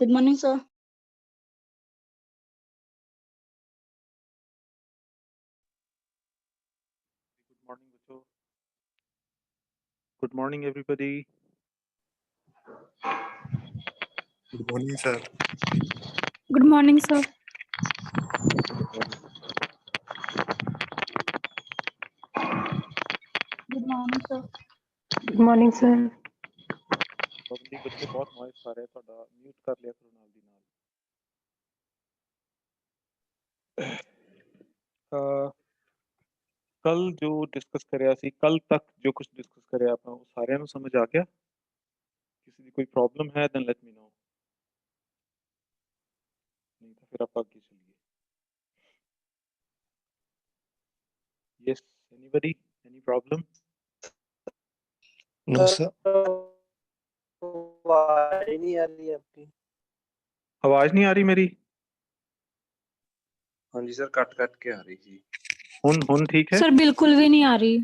Good morning, sir. Good morning, Vacho. Good morning, everybody. Good morning, sir. Good morning, sir. Good morning, sir. Good morning, sir. Probably ਬੱਚੇ ਬਹੁਤ noise ਆ ਰਿਹਾ ਤੁਹਾਡਾ mute ਕਰ ਲਿਆ ਕਰੋ ਨਾਲ ਦੀ ਨਾਲ ਕੱਲ ਜੋ ਡਿਸਕਸ ਕਰਿਆ ਸੀ ਕੱਲ ਤੱਕ ਜੋ ਕੁਝ ਡਿਸਕਸ ਕਰਿਆ ਆਪਾਂ ਉਹ ਸਾਰਿਆਂ ਨੂੰ ਸਮਝ ਆ ਗਿਆ ਕਿਸੇ ਦੀ ਕੋਈ ਪ੍ਰੋਬਲਮ ਹੈ ਦੈਨ ਲੈਟ ਮੀ ਨੋ ਨਹੀਂ ਤਾਂ ਫਿਰ ਆਪਾਂ ਅੱਗੇ ਚੱਲੀਏ ਯੈਸ ਐਨੀਬਾਡੀ ਐਨੀ ਪ੍ਰੋਬਲਮ No, sir. आवाज नहीं आ रही आपकी ਆਵਾਜ਼ ਨਹੀਂ ਆ ਰਹੀ ਮੇਰੀ हाँ जी सर, कट कट के आ रही थी। ਹੁਣ ਠੀਕ ਹੈ सर बिल्कुल भी नहीं आ रही।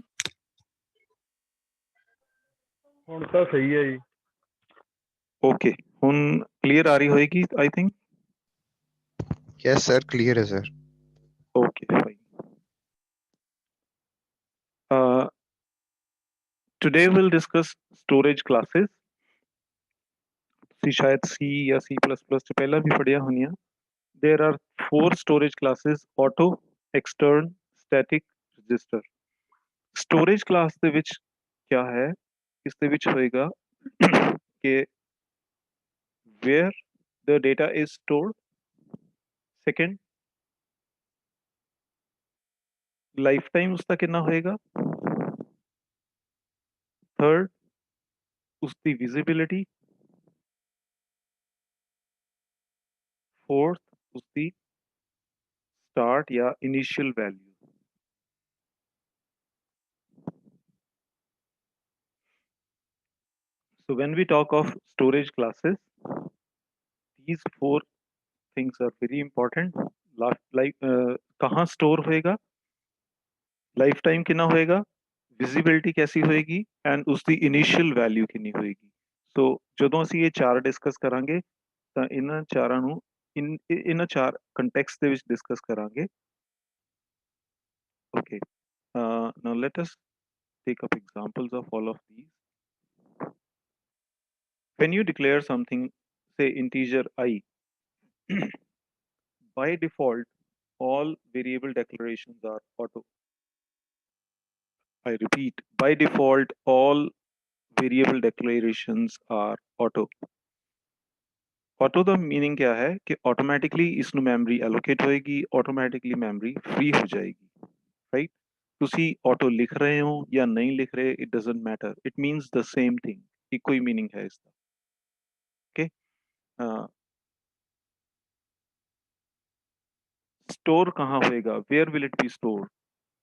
ਹੁਣ ਤਾਂ ਸਹੀ ਹੈ ਜੀ। ਓਕੇ ਹੁਣ ਕਲੀਅਰ ਆ ਰਹੀ ਹੋਏਗੀ I think Yes, sir. Clear है, sir. Okay, fine. Today we'll discuss storage classes. ਤੁਸੀਂ ਸ਼ਾਇਦ C ਜਾਂ C++ ਚ ਪਹਿਲਾਂ ਵੀ ਪੜ੍ਹਿਆ ਹੋਣੀਆਂ there are 4 storage classes auto extern static register storage class ਦੇ ਵਿੱਚ ਕਿਆ ਹੈ ਇਸ ਦੇ ਵਿੱਚ ਹੋਏਗਾ ਕਿ where the data is stored second lifetime ਉਸਦਾ ਕਿੰਨਾ ਹੋਏਗਾ third ਉਸਦੀ visibility fourth ਉਸਦੀ start या initial value so when we talk of storage classes these 4 things are very important कहाँ store होएगा lifetime कितना होएगा visibility कैसी होएगी and उसकी initial value कितनी होएगी so ਜਦੋਂ ਅਸੀਂ ਇਹ ਚਾਰ ਡਿਸਕਸ ਕਰਾਂਗੇ ਤਾਂ ਇਹਨਾਂ ਚਾਰਾਂ ਨੂੰ ਇਹਨਾਂ ਚਾਰ ਕੰਟੈਕਸਟ ਦੇ ਵਿੱਚ ਡਿਸਕਸ ਕਰਾਂਗੇ okay now let us take up examples of all of these when you declare something say integer I by default all variable declarations are auto I repeat by default all variable declarations are auto auto the meaning क्या है कि automatically ਇਸ ਨੂੰ memory allocate ਹੋਏਗੀ automatically memory free ਹੋ ਜਾਏਗੀ right ਤੁਸੀਂ auto ਲਿਖ ਰਹੇ ਹੋ ਜਾਂ ਨਹੀਂ ਲਿਖ ਰਹੇ it doesn't matter it means the same thing ਇੱਕੋ ਹੀ मीनिंग है इसका ओके स्टोर कहाँ होएगा where will it be store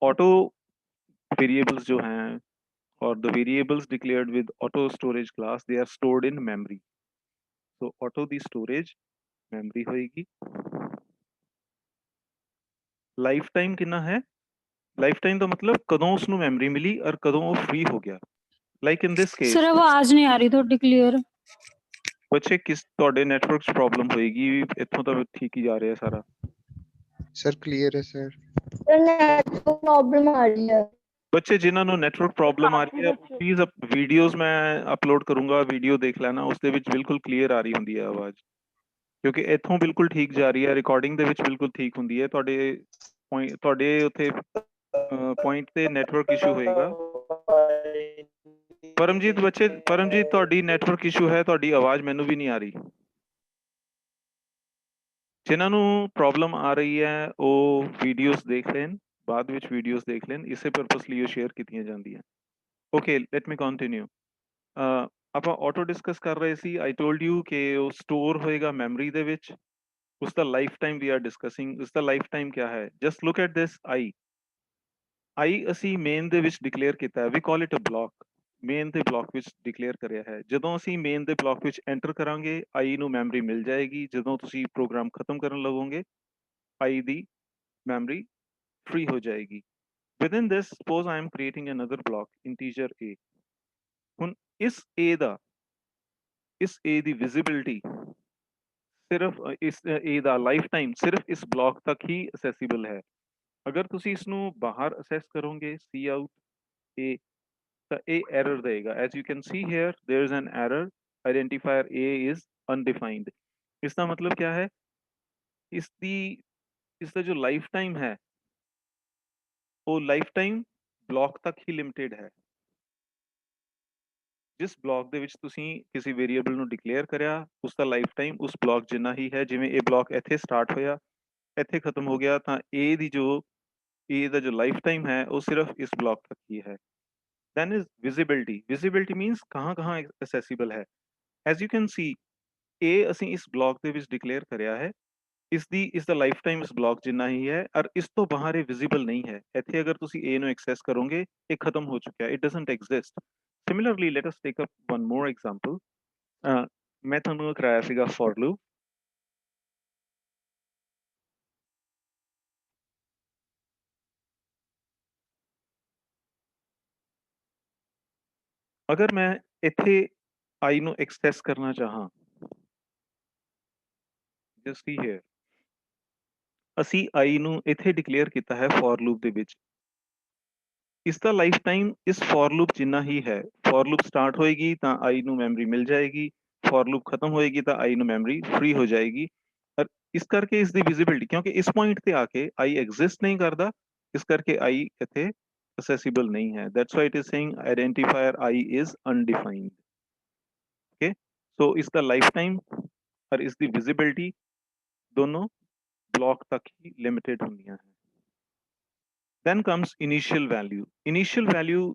auto variables जो हैं और the variables declared with auto storage class they are stored in memory so auto the storage memory होएगी ਲਾਈਫ ਟਾਈਮ ਕਿੰਨਾ ਹੈ ਲਾਈਫ ਟਾਈਮ ਦਾ ਮਤਲਬ ਕਦੋਂ ਉਸ ਨੂੰ ਮੈਮਰੀ ਮਿਲੀ ਔਰ ਕਦੋਂ ਉਹ ਫ੍ਰੀ ਹੋ ਗਿਆ like in this case sir आवाज नहीं आ रही थोड़ी क्लियर। ਬੱਚੇ ਕਿਸ ਤੁਹਾਡੇ ਨੈਟਵਰਕ 'ਚ ਪ੍ਰੋਬਲਮ ਹੋਏਗੀ ਇੱਥੋਂ ਤਾਂ ਠੀਕ ਹੀ ਜਾ ਰਿਹਾ ਸਾਰਾ Sir, clear है, sir. नेटवर्क प्रॉब्लम आ रही है। ਬੱਚੇ ਜਿਨ੍ਹਾਂ ਨੂੰ ਨੈਟਵਰਕ ਪ੍ਰੋਬਲਮ ਆ ਰਹੀ ਹੈ ਪਲੀਜ਼ ਵੀਡੀਓਜ਼ ਮੈਂ ਅਪਲੋਡ ਕਰੂੰਗਾ ਵੀਡੀਓ ਦੇਖ ਲੈਣਾ ਉਸ ਦੇ ਵਿੱਚ ਬਿਲਕੁਲ ਕਲੀਅਰ ਆ ਰਹੀ ਹੁੰਦੀ ਹੈ ਆਵਾਜ਼ ਕਿਉਂਕਿ ਇੱਥੋਂ ਬਿਲਕੁਲ ਠੀਕ ਜਾ ਰਹੀ ਹੈ ਰਿਕਾਰਡਿੰਗ ਦੇ ਵਿੱਚ ਬਿਲਕੁਲ ਠੀਕ ਹੁੰਦੀ ਹੈ ਤੁਹਾਡੇ ਉੱਥੇ ਪੁਆਇੰਟ ਤੇ ਨੈਟਵਰਕ ਇਸ਼ੂ ਹੋਏਗਾ ਪਰਮਜੀਤ ਤੁਹਾਡੀ ਨੈਟਵਰਕ ਇਸ਼ੂ ਹੈ ਤੁਹਾਡੀ ਆਵਾਜ਼ ਮੈਨੂੰ ਵੀ ਨਹੀਂ ਆ ਰਹੀ ਜਿਨ੍ਹਾਂ ਨੂੰ ਪ੍ਰੋਬਲਮ ਆ ਰਹੀ ਹੈ ਉਹ ਵੀਡੀਓਜ਼ ਦੇਖ ਲੈਣ ਬਾਅਦ ਵਿੱਚ ਵੀਡੀਓਜ਼ ਦੇਖ ਲੈਣ ਇਸੇ ਪਰਪਸ ਲਈ ਉਹ ਸ਼ੇਅਰ ਕੀਤੀਆਂ ਜਾਂਦੀਆਂ ਓਕੇ ਲੈਟ ਮੀ ਕੰਟੀਨਿਊ ਆਪਾਂ ਆਟੋ ਡਿਸਕਸ ਕਰ ਰਹੇ ਸੀ ਆਈ ਟੋਲਡ ਯੂ ਕਿ ਉਹ ਸਟੋਰ ਹੋਏਗਾ ਮੈਮਰੀ ਦੇ ਵਿੱਚ ਉਸ ਦਾ lifetime we are discussing ਉਸ ਦਾ ਲਾਈਫ ਟਾਈਮ ਕਿਆ ਹੈ just look at this I ਅਸੀਂ ਮੇਨ ਦੇ ਵਿੱਚ ਡਿਕਲੇਅਰ ਕੀਤਾ ਹੈ we call it a block main ਦੇ ਬਲੌਕ ਵਿੱਚ ਡਿਕਲੇਅਰ ਕਰਿਆ ਹੈ ਜਦੋਂ ਅਸੀਂ ਮੇਨ ਦੇ ਬਲੌਕ ਵਿੱਚ ਐਂਟਰ ਕਰਾਂਗੇ ਆਈ ਨੂੰ ਮੈਮਰੀ ਮਿਲ ਜਾਏਗੀ ਜਦੋਂ ਤੁਸੀਂ ਪ੍ਰੋਗਰਾਮ ਖਤਮ ਕਰਨ ਲੱਗੋਗੇ ਆਈ ਦੀ ਮੈਮਰੀ free हो जाएगी within this suppose I am creating another block integer a ਹੁਣ ਇਸ a ਦੀ visibility ਸਿਰਫ ਇਸ ਇਹਦਾ ਲਾਈਫ ਟਾਈਮ ਸਿਰਫ ਇਸ ਬਲੌਕ ਤੱਕ ਹੀ ਅਸੈਸਿਬਲ ਹੈ। ਅਗਰ ਤੁਸੀਂ ਇਸ ਨੂੰ ਬਾਹਰ ਅਸੈਸ ਕਰੋਗੇ ਸੀ ਆਊਟ A ਤਾਂ ਇਹ ਐਰਰ ਦੇਗਾ। As you can see here there is an error identifier A is undefined. ਇਸ ਦਾ ਮਤਲਬ क्या है, इसका जो लाइफ टाइम है वो लाइफ टाइम ਬਲੌਕ ਤੱਕ ਹੀ ਲਿਮਿਟਿਡ ਹੈ। ਜਿਸ ਬਲੌਕ ਦੇ ਵਿੱਚ ਤੁਸੀਂ ਕਿਸੇ ਵੇਰੀਏਬਲ ਨੂੰ ਡਿਕਲੇਅਰ ਕਰਿਆ ਉਸ ਦਾ ਲਾਈਫ ਟਾਈਮ ਉਸ ਬਲੌਕ ਜਿੰਨਾ ਹੀ ਹੈ। ਜਿਵੇਂ ਇਹ ਬਲੌਕ ਇੱਥੇ ਸਟਾਰਟ ਹੋਇਆ ਇੱਥੇ ਖਤਮ ਹੋ ਗਿਆ ਤਾਂ A ਦਾ ਜੋ ਲਾਈਫ टाइम है वो सिर्फ इस ब्लॉक तक ही है। Then is visibility. Visibility means कहाँ कहाँ एक्सेसिबल है। As you can see A ਅਸੀਂ ਇਸ ਬਲੌਕ ਦੇ ਵਿੱਚ ਡਿਕਲੇਅਰ ਕਰਿਆ ਹੈ, ਇਸ ਦਾ ਲਾਈਫ ਟਾਈਮ ਇਸ ਬਲੌਕ ਜਿੰਨਾ ਹੀ ਹੈ ਔਰ ਇਸ ਤੋਂ ਬਾਹਰ ਇਹ ਵਿਜ਼ੀਬਲ ਨਹੀਂ ਹੈ। ਇੱਥੇ ਅਗਰ ਤੁਸੀਂ A ਨੂੰ ਐਕਸੈਸ ਕਰੋਗੇ ਇਹ ਖਤਮ ਹੋ ਚੁੱਕਿਆ, it doesn't exist. Similarly let us take up one more example. ਮੈਂ ਤੁਹਾਨੂੰ ਕਰਾਇਆ ਸੀਗਾ ਫॉर लूप। अगर मैं इत्थे आई ਨੂੰ एक्सैस करना चाहां, जस्ट सी हियर ਅਸੀਂ आई ਨੂੰ ਇੱਥੇ ਡਿਕਲੇਅਰ ਕੀਤਾ ਹੈ ਫॉर लूप ਦੇ ਵਿੱਚ। ਇਸ ਦਾ ਲਾਈਫ ਟਾਈਮ ਇਸ ਫॉर लूप ਜਿੰਨਾ ਹੀ ਹੈ। फॉर लूप ਸਟਾਰਟ ਹੋਏਗੀ ਤਾਂ आई ਨੂੰ ਮੈਮਰੀ ਮਿਲ ਜਾਏਗੀ, फॉर लूप ਖਤਮ ਹੋਏਗੀ ਤਾਂ आई ਨੂੰ ਮੈਮਰੀ ਫ੍ਰੀ ਹੋ ਜਾਏਗੀ। ਔਰ ਇਸ ਕਰਕੇ ਇਸ ਦੀ ਵਿਜ਼ਿਬਿਲਿਟੀ ਕਿਉਂਕਿ ਇਸ ਪੁਆਇੰਟ ਤੇ ਆ ਕੇ आई ਐਗਜ਼ਿਸਟ ਨਹੀਂ ਕਰਦਾ, ਇਸ ਕਰਕੇ आई ਇੱਥੇ accessible नहीं है। That's why it is saying identifier I is undefined. Okay, so इसका lifetime और इसकी visibility दोनों block तक ही limited होंदियां हैं। Then comes initial value। Initial value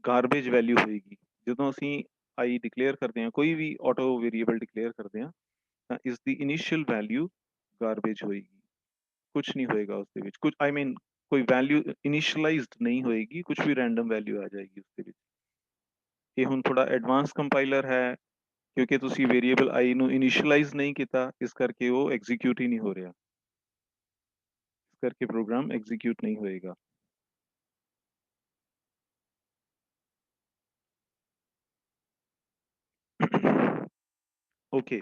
garbage value होएगी। ਜਦੋਂ ਅਸੀਂ I declare करते हैं, कोई भी auto variable declare करते हैं ਤਾਂ इसकी initial value garbage होएगी, कुछ नहीं होएगा उसके ਵਿੱਚ। कुछ I mean कोई वैल्यू इनिशियलाइज्ड नहीं होएगी, कुछ भी रैंडम वैल्यू आ जाएगी उसके ਵਿੱਚ। ਇਹ ਹੁਣ ਥੋੜਾ ਐਡਵਾਂਸ ਕੰਪਾਈਲਰ ਹੈ ਕਿਉਂਕਿ ਤੁਸੀਂ ਵੇਰੀਏਬਲ i ਨੂੰ ਇਨੀਸ਼ੀਅਲਾਈਜ਼ ਨਹੀਂ ਕੀਤਾ, ਇਸ ਕਰਕੇ ਉਹ ਐਗਜ਼ੀਕਿਊਟ ਹੀ ਨਹੀਂ ਹੋ ਰਿਹਾ, ਇਸ ਕਰਕੇ ਪ੍ਰੋਗਰਾਮ ਐਗਜ਼ੀਕਿਊਟ ਨਹੀਂ ਹੋਏਗਾ। Okay,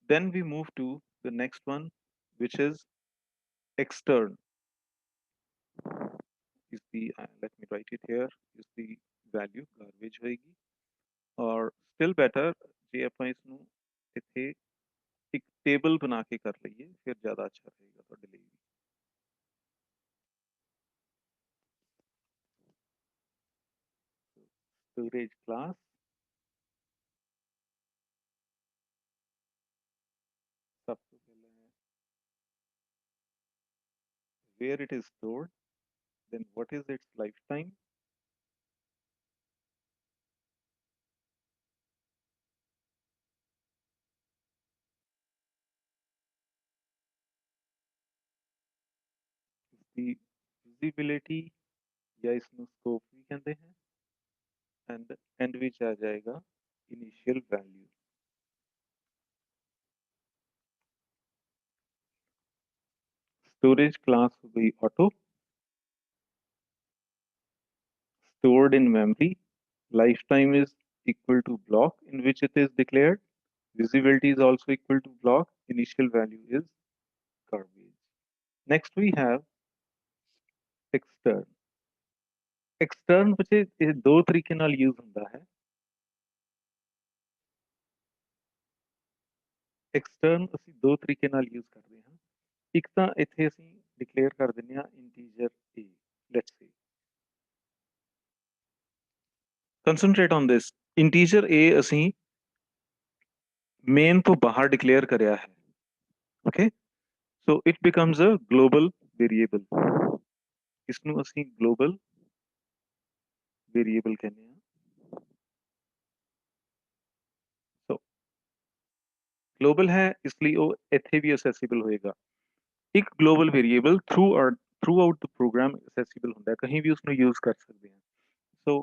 then we move to the next one, which is extern। is the let me write it here, is the value garbage ਹੋਏਗੀ। और still better ਜੇ ਆਪਾਂ ਇਸ ਨੂੰ ਇੱਥੇ ਇੱਕ ਟੇਬਲ ਬਣਾ ਕੇ ਕਰ ਲਈਏ ਫਿਰ ਜ਼ਿਆਦਾ ਅੱਛਾ ਰਹੇਗਾ ਤੁਹਾਡੇ ਲਈ। storage class ਸਭ ਤੋਂ ਪਹਿਲਾਂ ਹੈ where it is stored, then what is its lifetime, इसकी visibility या इसमें scope भी कहते हैं, and end ਵਿੱਚ ਆ ਜਾਏਗਾ initial value। storage class हो गई auto, stored in memory, lifetime is equal to block in which it is declared, visibility is also equal to block, initial value is garbage। next we have extern। extern ਵਿੱਚ ਇਹ ਦੋ ਤਰੀਕੇ ਨਾਲ use ਹੁੰਦਾ ਹੈ। extern ਅਸੀਂ ਦੋ ਤਰੀਕੇ ਨਾਲ ਯੂਜ਼ ਕਰਦੇ ਹਾਂ। ਇੱਕ ਤਾਂ ਇੱਥੇ ਅਸੀਂ ਡਿਕਲੇਅਰ ਕਰ ਦਿੰਦੇ ਹਾਂ integer a, let's say concentrate on this, integer a ਅਸੀਂ ਮੇਨ ਤੋਂ ਬਾਹਰ ਡਿਕਲੇਅਰ ਕਰਿਆ ਹੈ। okay, so it becomes a global variable। ਇਸ ਨੂੰ ਅਸੀਂ global variable ਕਹਿੰਦੇ ਹਾਂ। so global ਹੈ ਇਸ ਲਈ ਉਹ ਇੱਥੇ ਵੀ accessible ਹੋਏਗਾ। ਇੱਕ global variable throughout the program accessible ਹੁੰਦਾ ਹੈ, ਕहीं ਵੀ ਉਸਨੂੰ use ਕਰ ਸਕਦੇ ਹਾਂ। so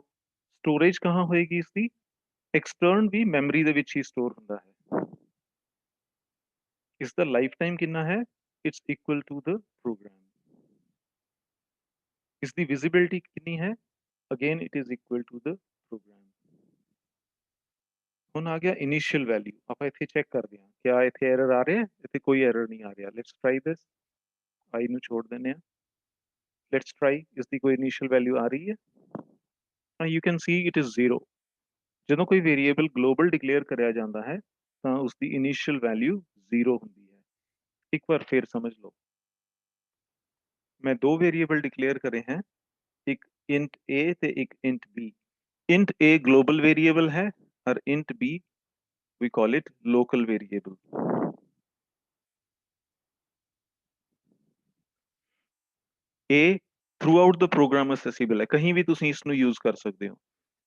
storage ਕहाँ ਹੋਏਗੀ ਇਸਦੀ, extern ਵੀ memory ਦੇ ਵਿੱਚ ਹੀ store ਹੁੰਦਾ ਹੈ। ਇਸ ਦਾ ਲਾਈਫ ਟਾਈਮ ਕਿੰਨਾ ਹੈ, it's equal to the program। ਇਸ ਦੀ visibility ਕਿੰਨੀ ਹੈ, again it is equal to the program। ਹੁਣ ਆ ਗਿਆ ਇਨੀਸ਼ੀਅਲ ਵੈਲਿਊ। ਆਪਾਂ ਇੱਥੇ ਚੈੱਕ ਕਰਦੇ ਹਾਂ ਕਿਆ ਇੱਥੇ ਐਰਰ ਆ ਰਿਹਾ ਹੈ। ਇੱਥੇ ਕੋਈ ਐਰਰ ਨਹੀਂ ਆ ਰਿਹਾ। Let's try this. i ਨੂੰ ਛੋੜ ਦਿੰਦੇ ਹਾਂ। ਲੈਟਸ ਟਰਾਈ, ਇਸ ਦੀ ਕੋਈ ਇਨੀਸ਼ੀਅਲ ਵੈਲਿਊ ਆ ਰਹੀ ਹੈ। You can C it is 0। ਜਦੋਂ ਕੋਈ ਵੇਰੀਏਬਲ ਗਲੋਬਲ ਡਿਕਲੇਅਰ ਕਰਿਆ ਜਾਂਦਾ ਹੈ ਤਾਂ ਉਸ ਦੀ ਇਨੀਸ਼ੀਅਲ ਵੈਲਿਊ 0 ਹੁੰਦੀ ਹੈ। ਇੱਕ ਵਾਰ ਫਿਰ ਸਮਝ ਲਓ, ਮੈਂ ਦੋ ਵੇਰੀਏਬਲ ਡਿਕਲੇਅਰ ਕਰੇ हैं, एक int a ਤੇ ਇੱਕ int b। int a global variable है और int b we call it local variable। a throughout the program accessible है, कहीं भी ਤੁਸੀਂ ਇਸ ਨੂੰ ਯੂਜ਼ ਕਰ ਸਕਦੇ ਹੋ।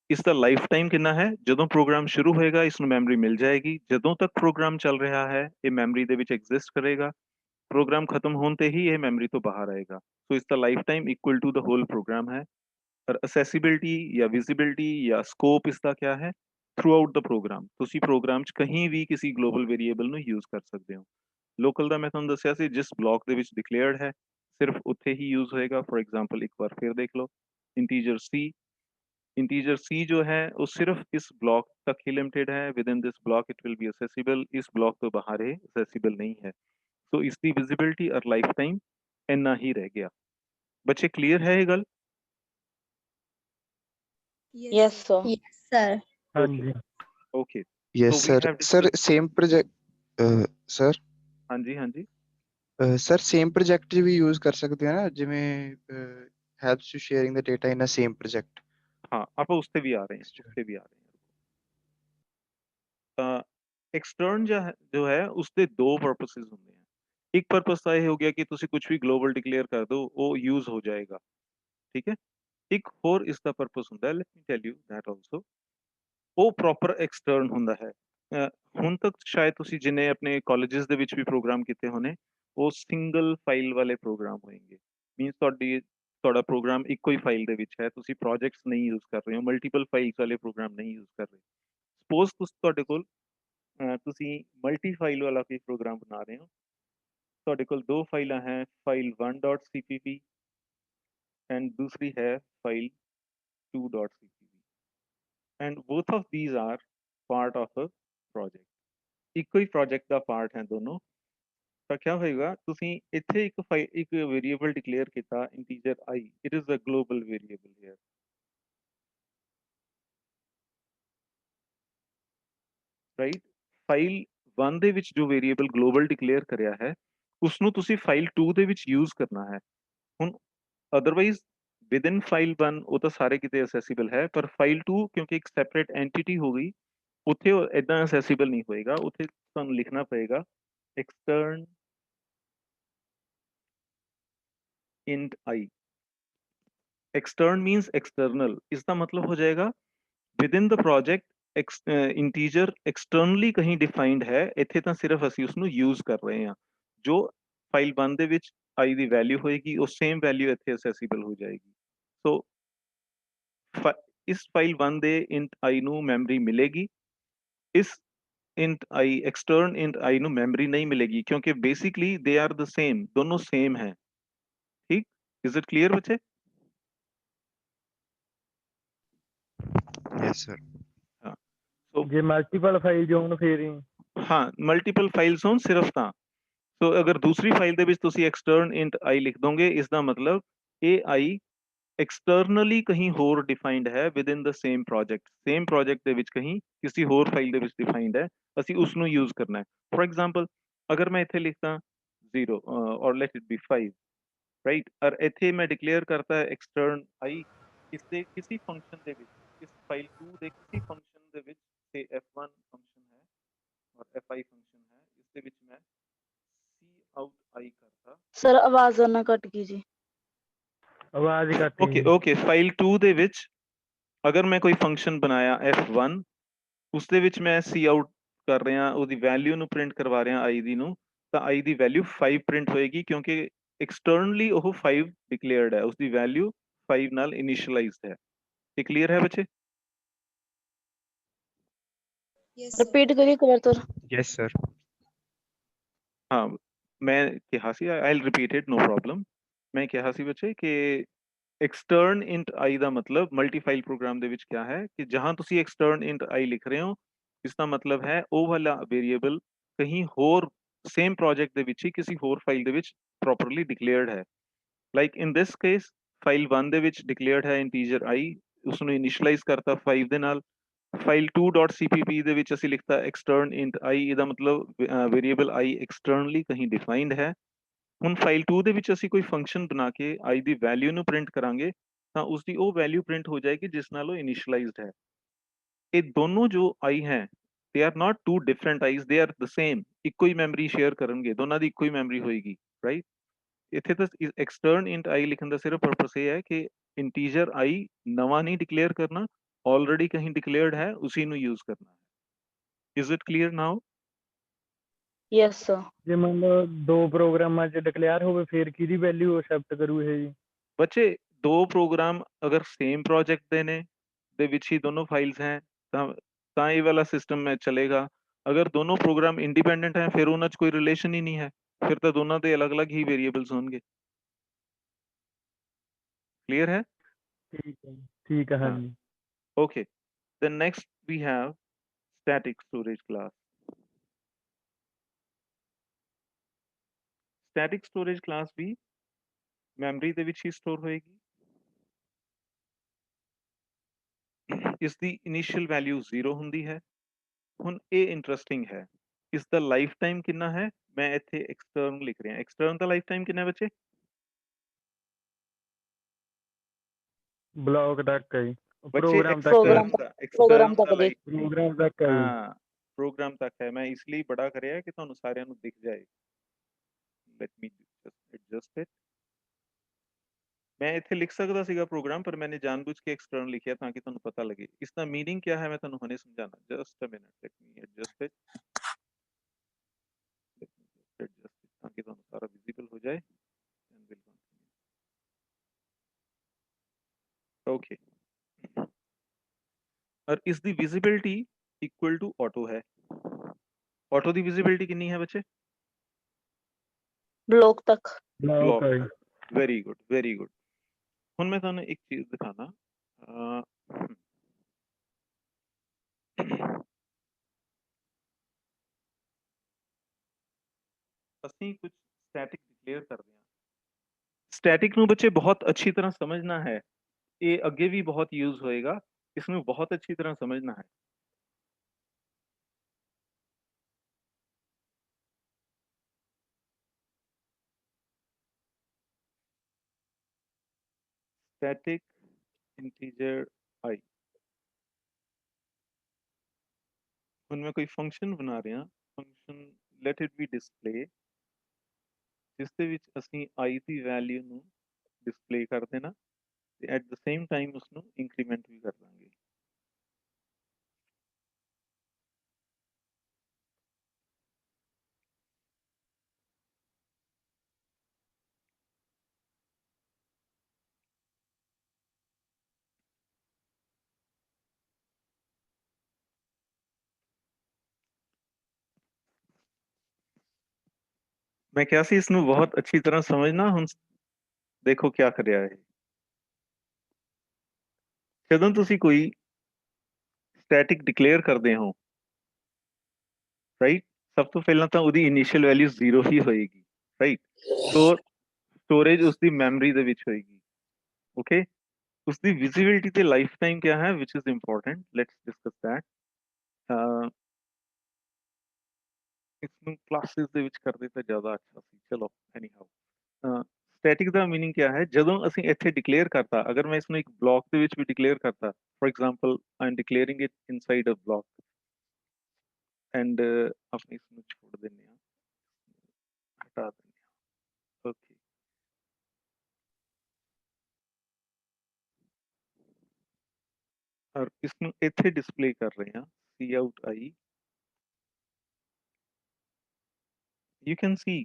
ਇਸ ਦਾ ਲਾਈਫ ਟਾਈਮ ਕਿੰਨਾ ਹੈ? ਜਦੋਂ ਪ੍ਰੋਗਰਾਮ ਸ਼ੁਰੂ ਹੋਏਗਾ ਇਸ ਨੂੰ ਮੈਮਰੀ ਮਿਲ ਜਾਏਗੀ। ਜਦੋਂ ਤੱਕ ਪ੍ਰੋਗਰਾਮ ਚੱਲ ਰਿਹਾ ਹੈ ਇਹ ਮੈਮਰੀ ਦੇ ਵਿੱਚ ਐਗਜ਼ਿਸਟ ਕਰੇਗਾ। ਪ੍ਰੋਗਰਾਮ ਖਤਮ ਹੋਣ ਤੇ ਹੀ ਇਹ ਮੈਮਰੀ ਤੋਂ ਬਾਹਰ ਆਏਗਾ। ਸੋ ਇਸ ਦਾ lifetime equal to the whole program ਹੈ। और accessibility या visibility या scope इसका क्या है? throughout the program। ਤੁਸੀਂ ਪ੍ਰੋਗਰਾਮ 'ਚ ਕहीं ਵੀ ਕਿਸੇ global variable ਨੂੰ use ਕਰ ਸਕਦੇ ਹੋ। local ਦਾ ਮੈਂ ਤੁਹਾਨੂੰ ਦੱਸਿਆ ਸੀ ਜਿਸ ਬਲੌਕ ਦੇ ਵਿੱਚ declared ਹੈ ਸਿਰਫ ਉੱਥੇ ਹੀ use ਹੋਏਗਾ। for example ਇੱਕ ਵਾਰ ਫਿਰ ਦੇਖ ਲਓ, integer c ਜੋ ਹੈ ਉਹ ਸਿਰਫ ਇਸ ਬਲੌਕ ਤੱਕ ਹੀ ਲਿਮਿਟਡ ਹੈ। within this block it will be accessible। ਇਸ ਬਲੌਕ ਤੋਂ ਬਾਹਰ ਇਹ accessible ਨਹੀਂ ਹੈ। ਸੋ ਇਸ ਦੀ visibility ਔਰ ਲਾਈਫ ਟਾਈਮ ਇੰਨਾ ਹੀ ਰਹਿ ਗਿਆ। ਬੱਚੇ ਕਲੀਅਰ ਹੈ ਇਹ ਗੱਲ? Yes, sir. Yes, sir. ਹਾਂਜੀ Okay। Yes, So we sir. have Sir, discussed- same project. Sir, ਹਾਂਜੀ ਹਾਂਜੀ sir, same project 'ਚ ਵੀ use ਕਰ ਸਕਦੇ ਹਾਂ ਨਾ, ਜਿਵੇਂ helps to sharing the data in a same project। हाँ ਆਪਾਂ ਉਸ ਤੇ ਵੀ ਆ ਰਹੇ ਹਾਂ, ਉਸ ਤੇ ਵੀ ਆ ਰਹੇ ਹਾਂ। एक्सटर्न जो है उसके दो पर्पसेस होंगे हैं। एक पर्पस तो ये हो गया कि तुसी कुछ भी ग्लोबल डिक्लेयर कर दो वो यूज हो जाएगा, ठीक है। एक और इसका पर्पस होता है, let me tell you that also. वो प्रॉपर एक्सटर्न ਹੁੰਦਾ ਹੈ। ਹੁਣ ਤੱਕ ਸ਼ਾਇਦ ਤੁਸੀਂ ਜਿਨੇ ਆਪਣੇ ਕਾਲਜਸ ਦੇ ਵਿੱਚ ਵੀ ਪ੍ਰੋਗਰਾਮ ਕੀਤੇ ਹੋਣੇ ਉਹ ਸਿੰਗਲ ਫਾਈਲ ਵਾਲੇ ਪ੍ਰੋਗਰਾਮ ਹੋਣਗੇ। ਮੀਨਸ ਤੁਹਾਡਾ ਪ੍ਰੋਗਰਾਮ ਇੱਕੋ ਹੀ ਫਾਈਲ ਦੇ ਵਿੱਚ ਹੈ, ਤੁਸੀਂ ਪ੍ਰੋਜੈਕਟਸ ਨਹੀਂ ਯੂਜ਼ ਕਰ ਰਹੇ ਹੋ, ਮਲਟੀਪਲ ਫਾਈਲਸ ਵਾਲੇ ਪ੍ਰੋਗਰਾਮ ਨਹੀਂ ਯੂਜ਼ ਕਰ ਰਹੇ। ਸਪੋਜ਼ ਤੁਹਾਡੇ ਕੋਲ ਤੁਸੀਂ ਮਲਟੀ ਫਾਈਲ ਵਾਲਾ ਕੋਈ ਪ੍ਰੋਗਰਾਮ ਬਣਾ ਰਹੇ ਹੋ। ਤੁਹਾਡੇ ਕੋਲ ਦੋ ਫਾਈਲਾਂ ਹੈ, ਫਾਈਲ 1.cpp ਐਂਡ ਦੂਸਰੀ ਹੈ file 2.cpp and both of these are part of a project। ਇੱਕੋ ਹੀ ਪ੍ਰੋਜੈਕਟ ਦਾ ਪਾਰਟ ਹੈ ਦੋਨੋਂ। ਤਾਂ ਕੀ ਹੋਏਗਾ, ਤੁਸੀਂ ਇੱਥੇ ਇੱਕ ਵੇਰੀਏਬਲ ਡਿਕਲੇਅਰ ਕੀਤਾ integer i, it is a global variable here. Right, file 1 ਦੇ ਵਿੱਚ ਜੋ ਵੇਰੀਏਬਲ ਗਲੋਬਲ ਡਿਕਲੇਅਰ ਕਰਿਆ ਹੈ ਉਸ ਨੂੰ ਤੁਸੀਂ ਫਾਈਲ 2 ਦੇ ਵਿੱਚ ਯੂਜ਼ ਕਰਨਾ ਹੈ। ਹੁਣ ਅਦਰਵਾਈਜ਼ ਵਿਦਿਨ ਫਾਈਲ 1 ਉਹ ਤਾਂ ਸਾਰੇ ਕਿਤੇ ਅਸੈਸੀਬਲ ਹੈ, ਪਰ ਫਾਈਲ 2 ਕਿਉਂਕਿ ਇੱਕ ਸੈਪਰੇਟ ਐਂਟੀਟੀ ਹੋ ਗਈ ਉੱਥੇ ਉਹ ਇਦਾਂ ਅਸੈਸੀਬਲ ਨਹੀਂ ਹੋਏਗਾ। ਉੱਥੇ ਤੁਹਾਨੂੰ ਲਿਖਣਾ ਪਏਗਾ extern int i। extern means external। इसका मतलब हो जाएगा within the project integer externally कहीं डिफाइंड है, ਇੱਥੇ ਤਾਂ ਸਿਰਫ ਅਸੀਂ ਉਸ ਨੂੰ ਯੂਜ਼ ਕਰ ਰਹੇ ਹਾਂ। ਜੋ ਫਾਈਲ 1 ਦੇ ਵਿੱਚ i ਦੀ ਵੈਲਿਊ ਹੋਏਗੀ ਉਹ ਸੇਮ ਵੈਲਿਊ ਇੱਥੇ ਅਸੈਸੀਬਲ ਹੋ ਜਾਏਗੀ। ਸੋ ਇਸ ਫਾਈਲ 1 ਦੇ int i ਨੂੰ ਮੈਮਰੀ ਮਿਲੇਗੀ, ਇਸ int i extern int i ਨੂੰ ਮੈਮਰੀ ਨਹੀਂ ਮਿਲੇਗੀ ਕਿਉਂਕਿ basically they are the same, ਦੋਨੋਂ ਸੇਮ ਹੈ। ਠੀਕ, ਇਜ਼ ਇਟ ਕਲੀਅਰ ਬੱਚੇ? Yes, sir। ਸੋ ਜੇ ਮਲਟੀਪਲ ਫਾਈਲ ਜੋ ਹੋਣ ਫੇਰ ਹੀ ਹਾਂ ਮਲਟੀਪਲ ਫਾਈਲਸ ਹੋਣ ਸਿਰਫ ਤਾਂ। ਸੋ ਅਗਰ ਦੂਸਰੀ ਫਾਈਲ ਦੇ ਵਿੱਚ ਤੁਸੀਂ extern int i ਲਿਖ ਦੋਗੇ ਇਸ ਦਾ ਮਤਲਬ ਇਹ i एक्सटर्नली कहीं होर डिफाइंड है with in the same project. Same project ਦੇ ਵਿੱਚ कहीं किसी होर फाइल ਦੇ ਵਿੱਚ डिफाइंड है, ਅਸੀਂ ਉਸ ਨੂੰ यूज करना है। फॉर एग्जांपल अगर मैं ਇੱਥੇ ਲਿਖਦਾ 0 और लेट इट बी 5, राइट, और ਇੱਥੇ मैं डिक्लेयर करता है extern i ਇਸ ਦੇ ਕਿਸੇ ਫੰਕਸ਼ਨ ਦੇ ਵਿੱਚ, ਇਸ ਫਾਈਲ 2 ਦੇ ਕਿਸੇ ਫੰਕਸ਼ਨ ਦੇ ਵਿੱਚ ਤੇ f1 ਫੰਕਸ਼ਨ ਹੈ और fi फंक्शन है, इस ਦੇ ਵਿੱਚ मैं cout i करता। सर आवाज ना कट गई जी। ਆਵਾਜ਼ ਹੀ ਕੱਟ ओके ओके, फाइल 2 ਦੇ ਵਿੱਚ ਅਗਰ ਮੈਂ ਕੋਈ ਫੰਕਸ਼ਨ ਬਣਾਇਆ f1 ਉਸ ਦੇ ਵਿੱਚ ਮੈਂ ਸੀ ਆਊਟ ਕਰ ਰਿਹਾ, ਉਹਦੀ ਵੈਲਿਊ ਨੂੰ ਪ੍ਰਿੰਟ ਕਰਵਾ ਰਿਹਾ i ਦੀ ਨੂੰ, ਤਾਂ i ਦੀ ਵੈਲਿਊ 5 ਪ੍ਰਿੰਟ ਹੋਏਗੀ ਕਿਉਂਕਿ ਐਕਸਟਰਨਲੀ ਉਹ 5 ਡਿਕਲੇਅਰਡ ਹੈ, ਉਸਦੀ ਵੈਲਿਊ 5 ਨਾਲ ਇਨੀਸ਼ੀਅਲਾਈਜ਼ਡ ਹੈ। ਇਹ ਕਲੀਅਰ ਹੈ ਬੱਚੇ? रिपीट करिए एक बार तो। Yes, sir। ਹਾਂ ਮੈਂ ਕਿਹਾ ਸੀ I'll repeat it, no problem. ਮੈਂ ਕਿਹਾ ਸੀ ਬੱਚੇ ਕਿ एक्सटर्न int i ਦਾ ਮਤਲਬ ਮਲਟੀ ਫਾਈਲ ਪ੍ਰੋਗਰਾਮ ਦੇ ਵਿੱਚ ਕਿਆ ਹੈ ਕਿ ਜਹਾਂ ਤੁਸੀਂ एक्सटर्न int i ਲਿਖ ਰਹੇ ਹੋ इसका मतलब है ਉਹ ਵਾਲਾ ਵੇਰੀਏਬਲ ਕहीं ਹੋਰ ਸੇਮ ਪ੍ਰੋਜੈਕਟ ਦੇ ਵਿੱਚ ਹੀ ਕਿਸੇ ਹੋਰ ਫਾਈਲ ਦੇ ਵਿੱਚ ਪ੍ਰੋਪਰਲੀ ਡਿਕਲੇਅਰਡ ਹੈ like in this case file 1 ਦੇ ਵਿੱਚ ਡਿਕਲੇਅਰਡ ਹੈ ਇੰਟੀਜਰ i ਉਸ ਨੂੰ ਇਨੀਸ਼ੀਅਲਾਈਜ਼ ਕਰਤਾ 5 ਦੇ ਨਾਲ ਫਾਈਲ 2.cpp ਦੇ ਵਿੱਚ ਅਸੀਂ ਲਿਖਤਾ extern int i ਇਹਦਾ ਮਤਲਬ ਵੇਰੀਏਬਲ i ਐਕਸਟਰਨਲੀ ਕहीं ਡਿਫਾਈਨਡ ਹੈ ਹੁਣ ਫਾਈਲ 2 ਦੇ ਵਿੱਚ ਅਸੀਂ ਕੋਈ ਫੰਕਸ਼ਨ ਬਣਾ ਕੇ i ਦੀ ਵੈਲਿਊ ਨੂੰ ਪ੍ਰਿੰਟ ਕਰਾਂਗੇ ਤਾਂ ਉਸ ਦੀ ਉਹ ਵੈਲਿਊ ਪ੍ਰਿੰਟ ਹੋ ਜਾਏਗੀ ਜਿਸ ਨਾਲ ਉਹ ਇਨੀਸ਼ੀਅਲਾਈਜ਼ਡ ਹੈ ਇਹ ਦੋਨੋਂ ਜੋ i ਹੈ they are not two different i's they are the same ਇੱਕੋ ਹੀ ਮੈਮਰੀ ਸ਼ੇਅਰ ਕਰਨਗੇ ਦੋਨਾਂ ਦੀ ਇੱਕੋ ਹੀ ਮੈਮਰੀ ਹੋਏਗੀ ਰਾਈਟ ਇੱਥੇ ਤਾਂ extern int i ਲਿਖਣ ਦਾ ਸਿਰਫ ਪਰਪਸ ਇਹ ਹੈ ਕਿ ਇੰਟੀਜਰ i ਨਵਾਂ ਨਹੀਂ ਡਿਕਲੇਅਰ ਕਰਨਾ already ਕहीं declared ਹੈ ਉसी ਨੂੰ use ਕਰਨਾ ਹੈ is it clear now yes sir ਜੇ ਮੰਨ ਲਓ ਦੋ ਪ੍ਰੋਗਰਾਮਾਂ 'ਚ ਡਿਕਲੇਅਰ ਹੋਵੇ ਫਿਰ ਕਿਹਦੀ ਵੈਲਿਊ ਐਕਸੈਪਟ ਕਰੂ ਇਹ ਜੀ ਬੱਚੇ ਦੋ ਪ੍ਰੋਗਰਾਮ ਅਗਰ ਸੇਮ ਪ੍ਰੋਜੈਕਟ ਦੇ ਨੇ ਦੇ ਵਿੱਚ ਹੀ ਦੋਨੋਂ ਫਾਈਲਸ ਹੈ ਤਾਂ ਇਹ ਵਾਲਾ ਸਿਸਟਮ में ਚਲੇਗਾ ਅਗਰ ਦੋਨੋਂ ਪ੍ਰੋਗਰਾਮ ਇੰਡੀਪੈਂਡੈਂਟ ਹੈ ਫਿਰ ਉਹਨਾਂ 'ਚ ਕੋਈ ਰਿਲੇਸ਼ਨ ਹੀ ਨਹੀਂ ਹੈ ਫਿਰ ਤਾਂ ਦੋਨਾਂ ਦੇ ਅਲੱਗ-ਅਲੱਗ ਹੀ ਵੇਰੀਏਬਲਸ ਹੋਣਗੇ ਕਲੀਅਰ ਹੈ ਠੀਕ ਹੈ ਹਾਂ। ਹਾਂਜੀ Okay, then next we have static storage class. Static storage class भी memory ਦੇ ਵਿੱਚ ਹੀ store ਹੋਏਗੀ ਇਸ ਦੀ initial value 0 ਹੁੰਦੀ ਹੈ ਹੁਣ ਇਹ interesting ਹੈ ਇਸ ਦਾ ਲਾਈਫ ਟਾਈਮ ਕਿੰਨਾ ਹੈ ਮੈਂ ਇੱਥੇ extern ਲਿਖ ਰਿਹਾ extern ਦਾ ਲਾਈਫ ਟਾਈਮ ਕਿੰਨਾ ਹੈ ਬੱਚੇ ਬਲੌਕ ਤੱਕ ਹੈ ਜੀ ਬੱਚੇ ਪ੍ਰੋਗਰਾਮ ਤੱਕ program extern ਦਾ program extern ਦਾ ਤੱਕ ਦੇ। life ਪ੍ਰੋਗਰਾਮ ਤੱਕ ਹੈ ਜੀ हाँ प्रोग्राम तक है मैं इसलिए बड़ा करिया कि ਤੁਹਾਨੂੰ ਸਾਰਿਆਂ ਨੂੰ ਦਿਖ ਜਾਏ let me just adjust it ਮੈਂ ਇੱਥੇ ਲਿਖ ਸਕਦਾ ਸੀਗਾ ਪ੍ਰੋਗਰਾਮ ਪਰ ਮੈंने ਜਾਣਬੁੱਝ ਕੇ ਐਕਸਟਰਨ ਲਿਖਿਆ ਤਾਂ ਕਿ ਤੁਹਾਨੂੰ ਪਤਾ ਲੱਗੇ ਇਸ ਦਾ ਮੀਨਿੰਗ ਕੀ ਹੈ ਮੈਂ ਤੁਹਾਨੂੰ ਹੁਣੇ ਸਮਝਾਣਾ just a minute let me adjust it ਤਾਂ ਕਿ ਤੁਹਾਨੂੰ ਸਾਰਾ ਵਿਜ਼ੀਬਲ ਹੋ ਜਾਏ ਐਂਡ ਵਿਲ ਕੰਟੀਨਿਊ ਓਕੇ और इसकी विजिबिलिटी इक्वल टू ऑटो है ऑटो की विजिबिलिटी कितनी है बच्चे ਬਲੌਕ ਤੱਕ ਬਲੌਕ ਹੈ ਜੀ वेरी गुड ਹੁਣ ਮੈਂ ਤੁਹਾਨੂੰ ਇੱਕ ਚੀਜ਼ ਦਿਖਾਣਾ ਅਸੀਂ ਕੁਝ ਸਟੈਟਿਕ ਡਿਕਲੇਅਰ ਕਰਦੇ ਹਾਂ ਸਟੈਟਿਕ ਨੂੰ ਬੱਚੇ ਬਹੁਤ ਅੱਛੀ ਤਰ੍ਹਾਂ ਸਮਝਣਾ ਹੈ ਇਹ ਅੱਗੇ ਵੀ ਬਹੁਤ ਯੂਜ਼ ਹੋਏਗਾ ਇਸ ਨੂੰ ਬਹੁਤ ਅੱਛੀ ਤਰ੍ਹਾਂ ਸਮਝਣਾ ਹੈ static integer i ਹੁਣ ਮੈਂ ਕੋਈ ਫੰਕਸ਼ਨ ਬਣਾ ਰਿਹਾ function let it be display ਜਿਸ ਦੇ ਵਿੱਚ ਅਸੀਂ i ਦੀ ਵੈਲਿਊ ਨੂੰ ਡਿਸਪਲੇ ਕਰ ਦੇਣਾ ਤੇ ਐਟ ਦ ਸੇਮ ਟਾਈਮ ਉਸ ਨੂੰ ਇੰਕਰੀਮੈਂਟ ਵੀ ਕਰ ਦਾਂਗੇ ਮੈਂ ਕਿਹਾ ਸੀ ਇਸ ਨੂੰ ਬਹੁਤ ਅੱਛੀ ਤਰ੍ਹਾਂ ਸਮਝਣਾ ਹੁਣ ਦੇਖੋ ਕੀ ਕਰ ਰਿਹਾ ਹੈ ਜਦੋਂ ਤੁਸੀਂ ਕੋਈ ਸਟੈਟਿਕ ਡਿਕਲੇਅਰ ਕਰਦੇ ਹੋ ਰਾਈਟ ਸਭ ਤੋਂ ਪਹਿਲਾਂ ਤਾਂ ਉਹਦੀ ਇਨੀਸ਼ੀਅਲ ਵੈਲਿਊ 0 ਹੀ ਹੋਏਗੀ ਰਾਈਟ ਸਟੋਰੇਜ ਉਸ ਦੀ ਮੈਮਰੀ ਦੇ ਵਿੱਚ ਹੋਏਗੀ ਓਕੇ ਉਸ ਦੀ ਵਿਜ਼ਿਬਿਲਿਟੀ ਤੇ ਲਾਈਫ ਟਾਈਮ ਕੀ ਹੈ which is important let's discuss that ਇਸ ਨੂੰ ਕਲਾਸਿਸ ਦੇ ਵਿੱਚ ਕਰਦੇ ਤਾਂ ਜ਼ਿਆਦਾ ਅੱਛਾ ਸੀ ਚਲੋ ਐਨੀ ਹਾਊ ਸਟੈਟਿਕ ਦਾ ਮੀਨਿੰਗ ਕੀ ਹੈ ਜਦੋਂ ਅਸੀਂ ਇੱਥੇ ਡਿਕਲੇਅਰ ਕਰਤਾ ਅਗਰ ਮੈਂ ਇਸ ਨੂੰ ਇੱਕ ਬਲੌਕ ਦੇ ਵਿੱਚ ਵੀ ਡਿਕਲੇਅਰ ਕਰਤਾ for example I am declaring it inside a block and अपने इसमें छोड़ देने हटा देने ओके और इसमें ਇੱਥੇ डिस्प्ले कर रहे हैं cout I you can see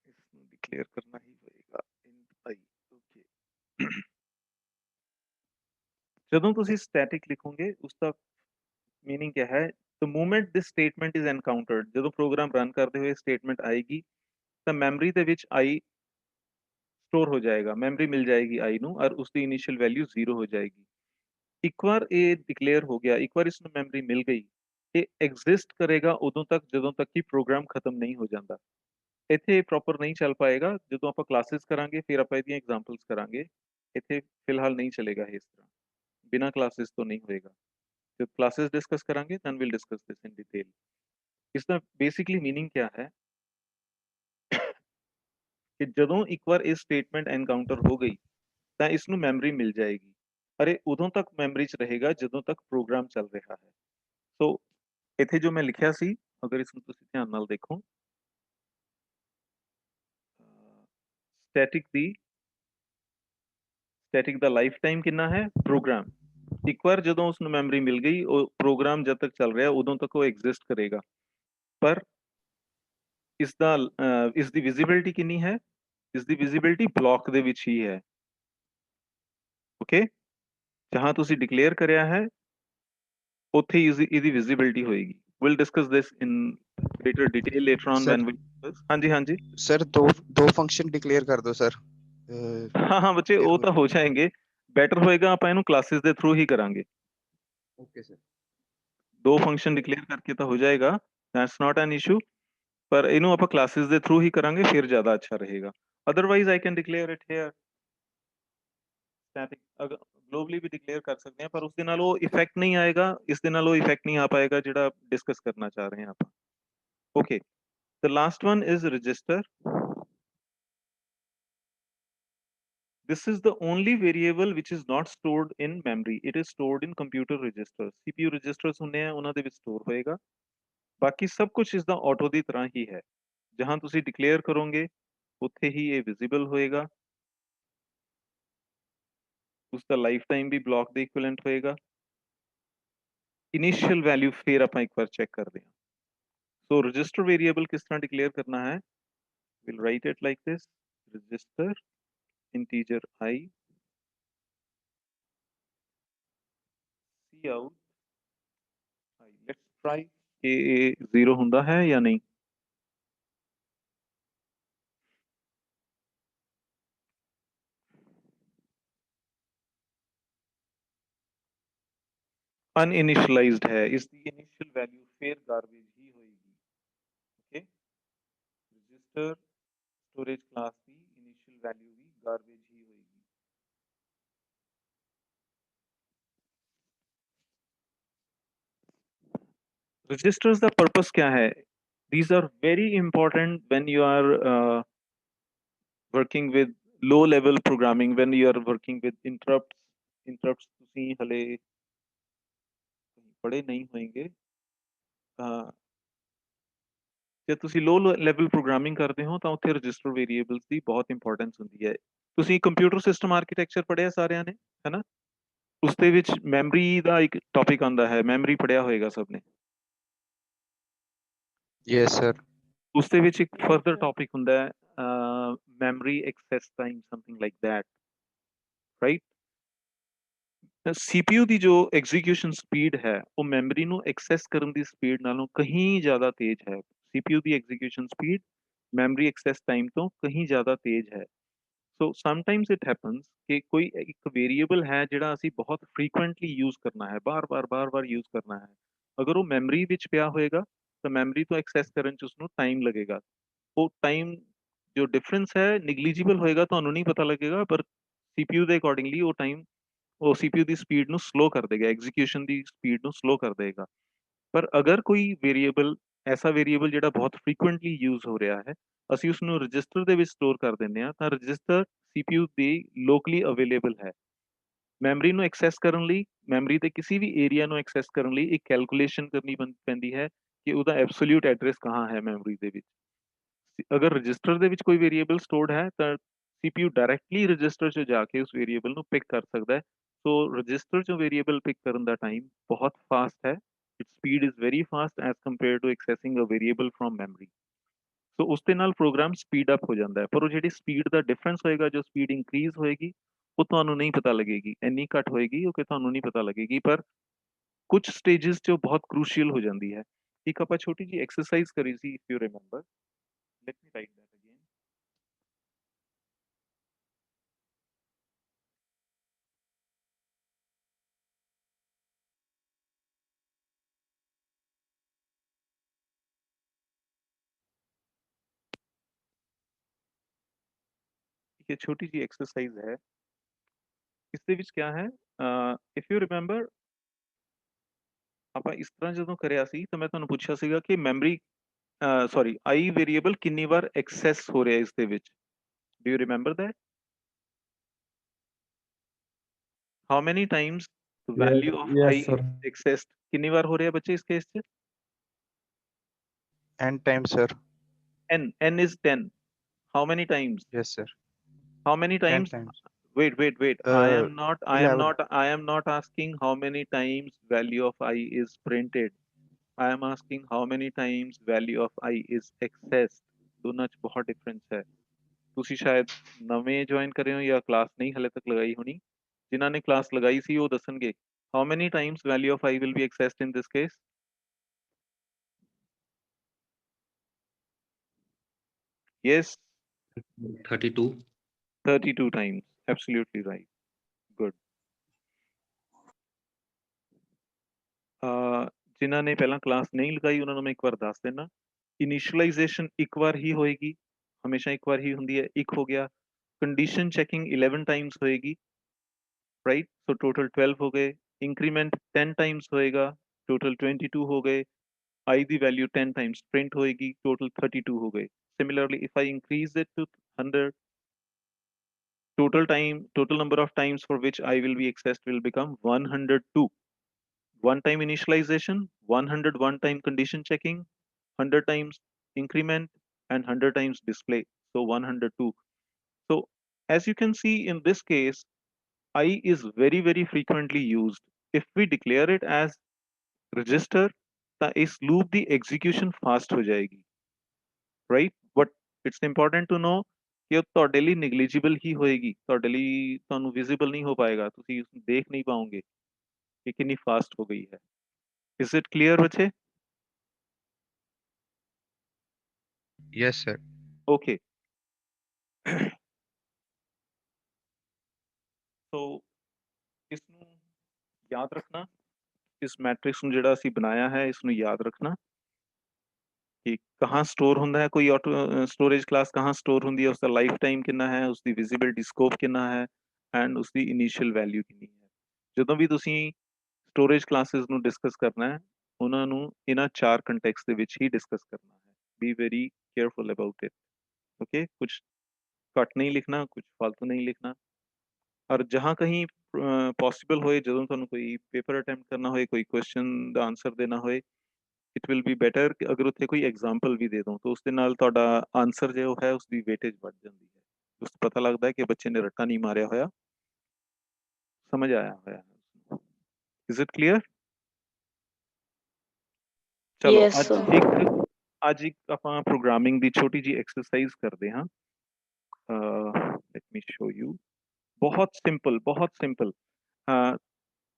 इसमें डिक्लेयर करना ही होएगा int i ओके ਜਦੋਂ ਤੁਸੀਂ ਸਟੈਟਿਕ ਲਿਖੋਗੇ ਉਸ ਦਾ मीनिंग क्या है the moment this statement is encountered ਜਦੋਂ ਪ੍ਰੋਗਰਾਮ ਰਨ ਕਰਦੇ ਹੋਏ ਸਟੇਟਮੈਂਟ ਆਏਗੀ ਤਾਂ ਮੈਮਰੀ ਦੇ ਵਿੱਚ i स्टोर हो जाएगा, मैमरी मिल जाएगी आई नू और उसकी इनिशियल वैल्यू 0 हो जाएगी। एक बार ये डिक्लेयर हो गया, एक बार इसमें मैमरी मिल गई, ये एग्जिस्ट करेगा उਦੋਂ तक ਜਦੋਂ तक कि प्रोग्राम खत्म नहीं हो ਜਾਂਦਾ। ਇੱਥੇ ਪ੍ਰੋਪਰ ਨਹੀਂ ਚੱਲ ਪਾਏਗਾ, ਜਦੋਂ ਆਪਾਂ ਕਲਾਸਿਸ ਕਰਾਂਗੇ ਫਿਰ ਆਪਾਂ ਇਹਦੀਆਂ ਐਗਜ਼ਾਮਪਲਸ ਕਰਾਂਗੇ। ਇੱਥੇ ਫਿਲਹਾਲ ਨਹੀਂ ਚੱਲੇਗਾ ਇਸ ਤਰ੍ਹਾਂ, ਬਿਨਾਂ ਕਲਾਸਿਸ ਤੋਂ ਨਹੀਂ ਹੋਏਗਾ। जब क्लासेस डिस्कस करेंगे then we'll discuss this in detail। इसका बेसिकली मीनिंग क्या है कि ਜਦੋਂ ਇੱਕ ਵਾਰ ਇਹ ਸਟੇਟਮੈਂਟ ਐਨਕਾਊਂਟਰ ਹੋ ਗਈ ਤਾਂ ਇਸ ਨੂੰ ਮੈਮਰੀ ਮਿਲ ਜਾਏਗੀ, ਪਰ ਇਹ ਉਦੋਂ ਤੱਕ ਮੈਮਰੀ 'ਚ ਰਹੇਗਾ ਜਦੋਂ ਤੱਕ ਪ੍ਰੋਗਰਾਮ ਚੱਲ ਰਿਹਾ ਹੈ। ਸੋ ਇੱਥੇ ਜੋ ਮੈਂ ਲਿਖਿਆ ਸੀ, ਅਗਰ ਇਸ ਨੂੰ ਤੁਸੀਂ ਧਿਆਨ ਨਾਲ ਦੇਖੋ, ਸਟੈਟਿਕ ਦਾ ਲਾਈਫ ਟਾਈਮ ਕਿੰਨਾ ਹੈ, ਪ੍ਰੋਗਰਾਮ। ਇੱਕ ਵਾਰ ਜਦੋਂ ਉਸ ਨੂੰ ਮੈਮਰੀ ਮਿਲ ਗਈ, ਉਹ ਪ੍ਰੋਗਰਾਮ ਜਦ ਤੱਕ ਚੱਲ ਰਿਹਾ ਉਦੋਂ ਤੱਕ ਉਹ ਐਗਜ਼ਿਸਟ ਕਰੇਗਾ। ਪਰ ਇਸ ਦਾ ਇਸ ਦੀ ਵਿਜ਼ਿਬਿਲਿਟੀ ਕਿੰਨੀ ਹੈ, ਇਸ ਦੀ ਵਿਜ਼ਿਬਿਲਿਟੀ ਬਲੌਕ ਦੇ ਵਿੱਚ ਹੀ ਹੈ। ਓਕੇ, ਜਹਾਂ ਤੁਸੀਂ ਡਿਕਲੇਅਰ ਕਰਿਆ ਹੈ ਉੱਥੇ ਹੀ ਇਹਦੀ ਵਿਜ਼ਿਬਿਲਿਟੀ ਹੋਏਗੀ। we'll discuss this in greater detail later on when we discuss। ਹਾਂਜੀ ਹਾਂਜੀ सर दो फंक्शन डिक्लेयर कर दो सर। ਹਾਂ ਹਾਂ ਬੱਚੇ, ਉਹ ਤਾਂ ਹੋ ਜਾਏंगे। ਬੈਟਰ ਹੋਏਗਾ ਆਪਾਂ ਇਹਨੂੰ ਕਲਾਸਿਸ ਦੇ ਥਰੂ ਹੀ ਕਰਾਂਗੇ। Okay sir. ਦੋ ਫੰਕਸ਼ਨ ਡਿਕਲੇਅਰ ਕਰਕੇ ਤਾਂ ਹੋ ਜਾਏਗਾ, that's not an issue। ਪਰ ਇਹਨੂੰ ਆਪਾਂ ਕਲਾਸਿਸ ਦੇ ਥਰੂ ਹੀ ਕਰਾਂਗੇ, ਫਿਰ ਜ਼ਿਆਦਾ ਅੱਛਾ ਰਹੇਗਾ। Otherwise I can declare it here static, ਅਗਰ ਗਲੋਬਲੀ ਵੀ ਡਿਕਲੇਅਰ ਕਰ ਸਕਦੇ ਹਾਂ, ਪਰ ਉਸ ਦੇ ਨਾਲ ਉਹ ਇਫੈਕਟ ਨਹੀਂ ਆਏਗਾ, ਇਸ ਦੇ ਨਾਲ ਉਹ ਇਫੈਕਟ ਨਹੀਂ ਆ ਪਾਏਗਾ ਜਿਹੜਾ ਡਿਸਕਸ ਕਰਨਾ ਚਾਹ ਰਹੇ ਹਾਂ ਆਪਾਂ। Okay, the last one is register. This is the only variable which is not stored in memory, it is stored in computer registers। CPU registers ਹੁੰਦੇ ਆ, ਉਹਨਾਂ ਦੇ ਵਿੱਚ ਸਟੋਰ ਹੋਏਗਾ। ਬਾਕੀ ਸਭ ਕੁਝ ਇਸ ਦਾ ਆਟੋ ਦੀ ਤਰ੍ਹਾਂ ਹੀ ਹੈ, ਜਹਾਂ ਤੁਸੀਂ ਡਿਕਲੇਅਰ ਕਰੋਗੇ ਉੱਥੇ ਹੀ ਇਹ ਵਿਜ਼ੀਬਲ ਹੋਏਗਾ। उसका लाइफ टाइम भी ब्लॉक ਦੇ ਇਕੁਇਵਲੈਂਟ ਹੋਏਗਾ। ਇਨੀਸ਼ੀਅਲ ਵੈਲਿਊ ਫਿਰ ਆਪਾਂ ਇੱਕ ਵਾਰ ਚੈੱਕ ਕਰਦੇ ਹਾਂ। ਸੋ ਰਜਿਸਟਰ ਵੇਰੀਏਬਲ ਕਿਸ ਤਰ੍ਹਾਂ ਡਿਕਲੇਅਰ ਕਰਨਾ ਹੈ, we'll write it like this, register integer I cout I। let's try ਕਿ ਇਹ 0 ਹੁੰਦਾ ਹੈ ਜਾਂ ਨਹੀਂ। ਅਨਇਨੀਸ਼ੀਅਲਾਈਜ਼ਡ ਹੈ, ਇਸ ਦੀ ਇਨੀਸ਼ੀਅਲ ਵੈਲਿਊ ਫਿਰ ਗਾਰਬੇਜ ਹੀ ਹੋਏਗੀ। ਓਕੇ, ਰਜਿਸਟਰ ਸਟੋਰੇਜ ਕਲਾਸ ਦੀ ਇਨੀਸ਼ੀਅਲ ਵੈਲਿਊ ਵੀ ਗਾਰਬੇਜ ਹੀ ਹੋਏਗੀ। ਰਜਿਸਟਰਸ ਦਾ ਪਰਪਸ क्या है, these are very important when you are working with low level programming, when you are working with interrupts ਤੁਸੀਂ ਹਲੇ ਪੜ੍ਹੇ ਨਹੀਂ ਹੋਏਗੇ। ਜੇ ਤੁਸੀਂ ਲੋ ਲੈਵਲ ਪ੍ਰੋਗਰਾਮਿੰਗ ਕਰਦੇ ਹੋ ਤਾਂ ਉੱਥੇ ਰਜਿਸਟਰ ਵੇਰੀਏਬਲਸ ਦੀ ਬਹੁਤ ਇੰਪੋਰਟੈਂਸ ਹੁੰਦੀ ਹੈ। ਤੁਸੀਂ ਕੰਪਿਊਟਰ ਸਿਸਟਮ ਆਰਕੀਟੈਕਚਰ ਪੜ੍ਹਿਆ ਸਾਰਿਆਂ ਨੇ, ਹੈ ਨਾ? ਉਸ ਦੇ ਵਿੱਚ ਮੈਮਰੀ ਦਾ ਇੱਕ ਟੌਪਿਕ ਆਉਂਦਾ ਹੈ, ਮੈਮਰੀ ਪੜ੍ਹਿਆ ਹੋਏਗਾ ਸਭ ਨੇ। Yes sir. ਉਸ ਦੇ ਵਿੱਚ ਇੱਕ ਫਰਦਰ ਟੌਪਿਕ ਹੁੰਦਾ ਹੈ memory access time, something like that, right? CPU ਦੀ ਜੋ ਐਗਜ਼ੀਕਿਊਸ਼ਨ ਸਪੀਡ ਹੈ ਉਹ ਮੈਮਰੀ ਨੂੰ ਐਕਸੈਸ ਕਰਨ ਦੀ ਸਪੀਡ ਨਾਲੋਂ ਕहीं ਜ਼ਿਆਦਾ ਤੇਜ਼ ਹੈ। CPU ਦੀ execution speed memory access time ਤੋਂ ਕहीं ਜ਼ਿਆਦਾ ਤੇਜ਼ ਹੈ। ਸੋ ਸਮਟਾਈਮਸ ਇਟ ਹੈਪਨਸ ਕਿ ਕੋਈ ਇੱਕ ਵੇਰੀਏਬਲ ਹੈ ਜਿਹੜਾ ਅਸੀਂ ਬਹੁਤ ਫ੍ਰੀਕੁਐਂਟਲੀ ਯੂਜ਼ ਕਰਨਾ ਹੈ, ਬਾਰ-ਬਾਰ ਯੂਜ਼ ਕਰਨਾ ਹੈ। ਅਗਰ ਉਹ ਮੈਮਰੀ ਵਿੱਚ ਪਿਆ ਹੋਏਗਾ ਤਾਂ ਮੈਮਰੀ ਤੋਂ ਐਕਸੈਸ ਕਰਨ 'ਚ ਉਸਨੂੰ ਟਾਈਮ ਲੱਗੇਗਾ। ਉਹ ਟਾਈਮ ਜੋ ਡਿਫਰੈਂਸ ਹੈ ਨਿਗਲੀਜੀਬਲ ਹੋਏਗਾ, ਤੁਹਾਨੂੰ ਨਹੀਂ ਪਤਾ ਲੱਗੇਗਾ, ਪਰ CPU ਦੇ ਅਕੋਰਡਿੰਗਲੀ ਉਹ ਟਾਈਮ ਉਹ CPU ਦੀ ਸਪੀਡ ਨੂੰ ਸਲੋ ਕਰ ਦੇਗਾ, ਐਗਜ਼ੀਕਿਊਸ਼ਨ ਦੀ ਸਪੀਡ ਨੂੰ ਸਲੋ ਕਰ ਦੇਗਾ। ਪਰ ਅਗਰ ਕੋਈ ਵੇਰੀਏਬਲ ਐਸਾ ਵੇਰੀਏਬਲ ਜਿਹੜਾ ਬਹੁਤ ਫ੍ਰੀਕੁਐਂਟਲੀ ਯੂਜ਼ ਹੋ ਰਿਹਾ ਹੈ, ਅਸੀਂ ਉਸਨੂੰ ਰਜਿਸਟਰ ਦੇ ਵਿੱਚ ਸਟੋਰ ਕਰ ਦਿੰਦੇ ਹਾਂ, ਤਾਂ ਰਜਿਸਟਰ CPU ਦੀ ਲੋਕਲੀ ਅਵੇਲੇਬਲ ਹੈ। ਮੈਮਰੀ ਨੂੰ ਐਕਸੈਸ ਕਰਨ ਲਈ, ਮੈਮਰੀ ਦੇ ਕਿਸੇ ਵੀ ਏਰੀਆ ਨੂੰ ਐਕਸੈਸ ਕਰਨ ਲਈ ਇੱਕ ਕੈਲਕੂਲੇਸ਼ਨ ਕਰਨੀ ਪੈਂਦੀ ਹੈ ਕਿ ਉਹਦਾ ਐਬਸੋਲਿਊਟ ਐਡਰੈਸ ਕਹਾਂ ਹੈ ਮੈਮਰੀ ਦੇ ਵਿੱਚ। ਅਗਰ ਰਜਿਸਟਰ ਦੇ ਵਿੱਚ ਕੋਈ ਵੇਰੀਏਬਲ ਸਟੋਰਡ ਹੈ ਤਾਂ CPU ਡਾਇਰੈਕਟਲੀ ਰਜਿਸਟਰ 'ਚ ਜਾ ਕੇ ਉਸ ਵੇਰੀਏਬਲ ਨੂੰ ਪਿਕ ਕਰ ਸਕਦਾ ਹੈ। ਸੋ ਰਜਿਸਟਰ 'ਚੋਂ ਵੇਰੀਏਬਲ ਪਿਕ ਕਰਨ ਦਾ ਟਾਈਮ ਬਹੁਤ ਫਾਸਟ ਹੈ। its speed is very fast as compared to accessing a variable from memory। ਸੋ ਉਸ ਦੇ ਨਾਲ ਪ੍ਰੋਗਰਾਮ ਸਪੀਡ ਅਪ ਹੋ ਜਾਂਦਾ ਹੈ, ਪਰ ਉਹ ਜਿਹੜੀ ਸਪੀਡ ਦਾ ਡਿਫਰੈਂਸ ਹੋਏਗਾ, ਜੋ ਸਪੀਡ ਇੰਕਰੀਜ਼ ਹੋਏਗੀ ਉਹ ਤੁਹਾਨੂੰ ਨਹੀਂ ਪਤਾ ਲੱਗੇਗੀ, ਇੰਨੀ ਘੱਟ ਹੋਏਗੀ ਉਹ ਕਿ ਤੁਹਾਨੂੰ ਨਹੀਂ ਪਤਾ ਲੱਗੇਗੀ, ਪਰ ਕੁਝ ਸਟੇजेस 'ਚ ਉਹ ਬਹੁਤ ਕ੍ਰੂਸ਼ੀਅਲ ਹੋ ਜਾਂਦੀ ਹੈ। ਇੱਕ ਆਪਾਂ ਛੋਟੀ ਜਿਹੀ ਐਕਸਰਸਾਈਜ਼ ਕਰੀ ਸੀ, if you remember, let me write that again. ये छोटी जी एक्सरसाइज है। इसਦੇ ਵਿੱਚ क्या है, इफ यू रिमेंबर ਆਪਾਂ ਇਸ ਤਰ੍ਹਾਂ ਜਦੋਂ ਕਰਿਆ ਸੀ ਤਾਂ ਮੈਂ ਤੁਹਾਨੂੰ ਪੁੱਛਿਆ ਸੀਗਾ ਕਿ ਮੈਮਰੀ ਸੌਰੀ ਆਈ ਵੇਰੀਏਬਲ ਕਿੰਨੀ ਵਾਰ ਐਕਸੈਸ ਹੋ ਰਿਹਾ ਇਸ ਦੇ ਵਿੱਚ। Do you remember that? How many times the value of yes I sir is accessed? ਕਿੰਨੀ ਵਾਰ ਹੋ ਰਿਹਾ ਬੱਚੇ ਇਸ ਕੇਸ 'ਚ? n times, sir. n is 10. How many times? Yes, sir. How many 10 times? times. Wait. I am not 11. asking how many times value of I is printed. I am asking how many times value of I is accessed. ਦੋਨਾਂ 'ਚ ਬਹੁਤ difference ਹੈ। ਤੁਸੀਂ ਸ਼ਾਇਦ ਨਵੇਂ join ਕਰ ਰਹੇ ਹੋ ਜਾਂ ਕਲਾਸ ਨਹੀਂ ਹਲੇ ਤੱਕ ਲਗਾਈ ਹੋਣੀ। ਜਿਨ੍ਹਾਂ ਨੇ ਕਲਾਸ ਲਗਾਈ ਸੀ ਉਹ ਦੱਸਣਗੇ how many times value of I will be accessed in this case? Yes, 32. 32 times. Absolutely right. Good. ਜਿਨ੍ਹਾਂ ਨੇ ਪਹਿਲਾਂ ਕਲਾਸ ਨਹੀਂ ਲਗਾਈ ਉਹਨਾਂ ਨੂੰ ਮੈਂ ਇੱਕ ਵਾਰ ਦੱਸ ਦੇਣਾ। ਇਨੀਸ਼ੀਅਲਾਈਜੇਸ਼ਨ ਇੱਕ ਵਾਰ ਹੀ ਹੋਏਗੀ, ਹਮੇਸ਼ਾ ਇੱਕ ਵਾਰ ਹੀ ਹੁੰਦੀ ਹੈ। ਇੱਕ ਹੋ ਗਿਆ। ਕੰਡੀਸ਼ਨ ਚੈਕਿੰਗ 11 ਟਾਈਮਸ ਹੋਏਗੀ, ਰਾਈਟ? ਸੋ ਟੋਟਲ 12 ਹੋ ਗਏ। ਇੰਕਰੀਮੈਂਟ 10 ਟਾਈਮਸ ਹੋਏਗਾ, ਟੋਟਲ 22 ਹੋ ਗਏ। आई ਦੀ ਵੈਲਿਊ 10 ਟਾਈਮਸ ਪ੍ਰਿੰਟ ਹੋਏਗੀ, ਟੋਟਲ 32 ਹੋ ਗਏ। Similarly, if I increase it to 100, total number of times for which I will be accessed will become 102. One time initialization, 101 time condition checking, 100 times increment, and 100 times display. So 102. So as you can see in this case, I is very, very frequently used. If we declare it as register, ਤਾਂ ਇਸ loop ਦੀ execution fast ਹੋ ਜਾਏਗੀ, right? But it's important to know ਕਿ ਉਹ ਤੁਹਾਡੇ ਲਈ negligible ਹੀ ਹੋਏਗੀ, ਤੁਹਾਡੇ ਲਈ ਤੁਹਾਨੂੰ visible ਨਹੀਂ ਹੋ ਪਾਏਗਾ, ਤੁਸੀਂ ਉਸਨੂੰ ਦੇਖ ਨਹੀਂ ਪਾਓਗੇ ਕਿ ਕਿੰਨੀ fast ਹੋ ਗਈ ਹੈ। Is it clear, ਬੱਚੇ? Yes, sir. Okay. So ਇਸ ਨੂੰ ਯਾਦ ਰੱਖਣਾ, ਇਸ ਮੈਟ੍ਰਿਕਸ ਨੂੰ ਜਿਹੜਾ ਅਸੀਂ ਬਣਾਇਆ ਹੈ ਇਸ ਨੂੰ ਯਾਦ ਰੱਖਣਾ ਕਿ ਕਹਾਂ ਸਟੋਰ ਹੁੰਦਾ ਹੈ ਕੋਈ ਸਟੋਰੇਜ ਕਲਾਸ, ਕਹਾਂ ਸਟੋਰ ਹੁੰਦੀ ਹੈ, ਉਸਦਾ ਲਾਈਫ ਟਾਈਮ ਕਿੰਨਾ ਹੈ, ਉਸਦੀ ਵਿਜ਼ਿਬਿਲਿਟੀ ਸਕੋਪ ਕਿੰਨਾ ਹੈ, ਐਂਡ ਉਸਦੀ ਇਨੀਸ਼ੀਅਲ ਵੈਲਿਊ ਕਿੰਨੀ ਹੈ। ਜਦੋਂ ਵੀ ਤੁਸੀਂ ਸਟੋਰੇਜ ਕਲਾਸਿਸ ਨੂੰ ਡਿਸਕਸ ਕਰਨਾ ਹੈ ਉਹਨਾਂ ਨੂੰ ਇਹਨਾਂ 4 ਕੰਟੈਕਸਟ ਦੇ ਵਿੱਚ ਹੀ ਡਿਸਕਸ ਕਰਨਾ ਹੈ। Be very careful about it, okay? कुछ कट नहीं लिखना, कुछ फालतू नहीं लिखना। और जहाँ कहीं पॉसिबल होए, ਜਦੋਂ ਤੁਹਾਨੂੰ ਕੋਈ ਪੇਪਰ ਅਟੈਂਪਟ ਕਰਨਾ ਹੋਏ, ਕੋਈ ਕੁਐਸਚਨ ਦਾ ਆਨਸਰ ਦੇਣਾ ਹੋਏ, ਇਟ ਵਿਲ ਬੀ ਬੈਟਰ ਕਿ ਅਗਰ ਉੱਥੇ ਕੋਈ ਐਗਜ਼ਾਮਪਲ ਵੀ ਦੇ ਦੋ ਤਾਂ ਉਸ ਦੇ ਨਾਲ ਤੁਹਾਡਾ ਆਨਸਰ ਜੋ ਹੈ ਉਸਦੀ ਵੇਟੇਜ ਵੱਧ ਜਾਂਦੀ ਹੈ। ਉਸ ਤੋਂ ਪਤਾ ਲੱਗਦਾ ਹੈ ਕਿ ਬੱਚੇ ਨੇ ਰੱਟਾ ਨਹੀਂ ਮਾਰਿਆ ਹੋਇਆ, ਸਮਝ ਆਇਆ ਹੋਇਆ ਹੈ। Is it clear? ਚਲੋ Yes, sir. ਅੱਜ ਇੱਕ ਆਪਾਂ ਪ੍ਰੋਗਰਾਮਿੰਗ ਦੀ ਛੋਟੀ ਜੀ ਐਕਸਰਸਾਈਜ਼ ਕਰਦੇ ਹਾਂ। Let me show you. ਬਹੁਤ ਸਿੰਪਲ।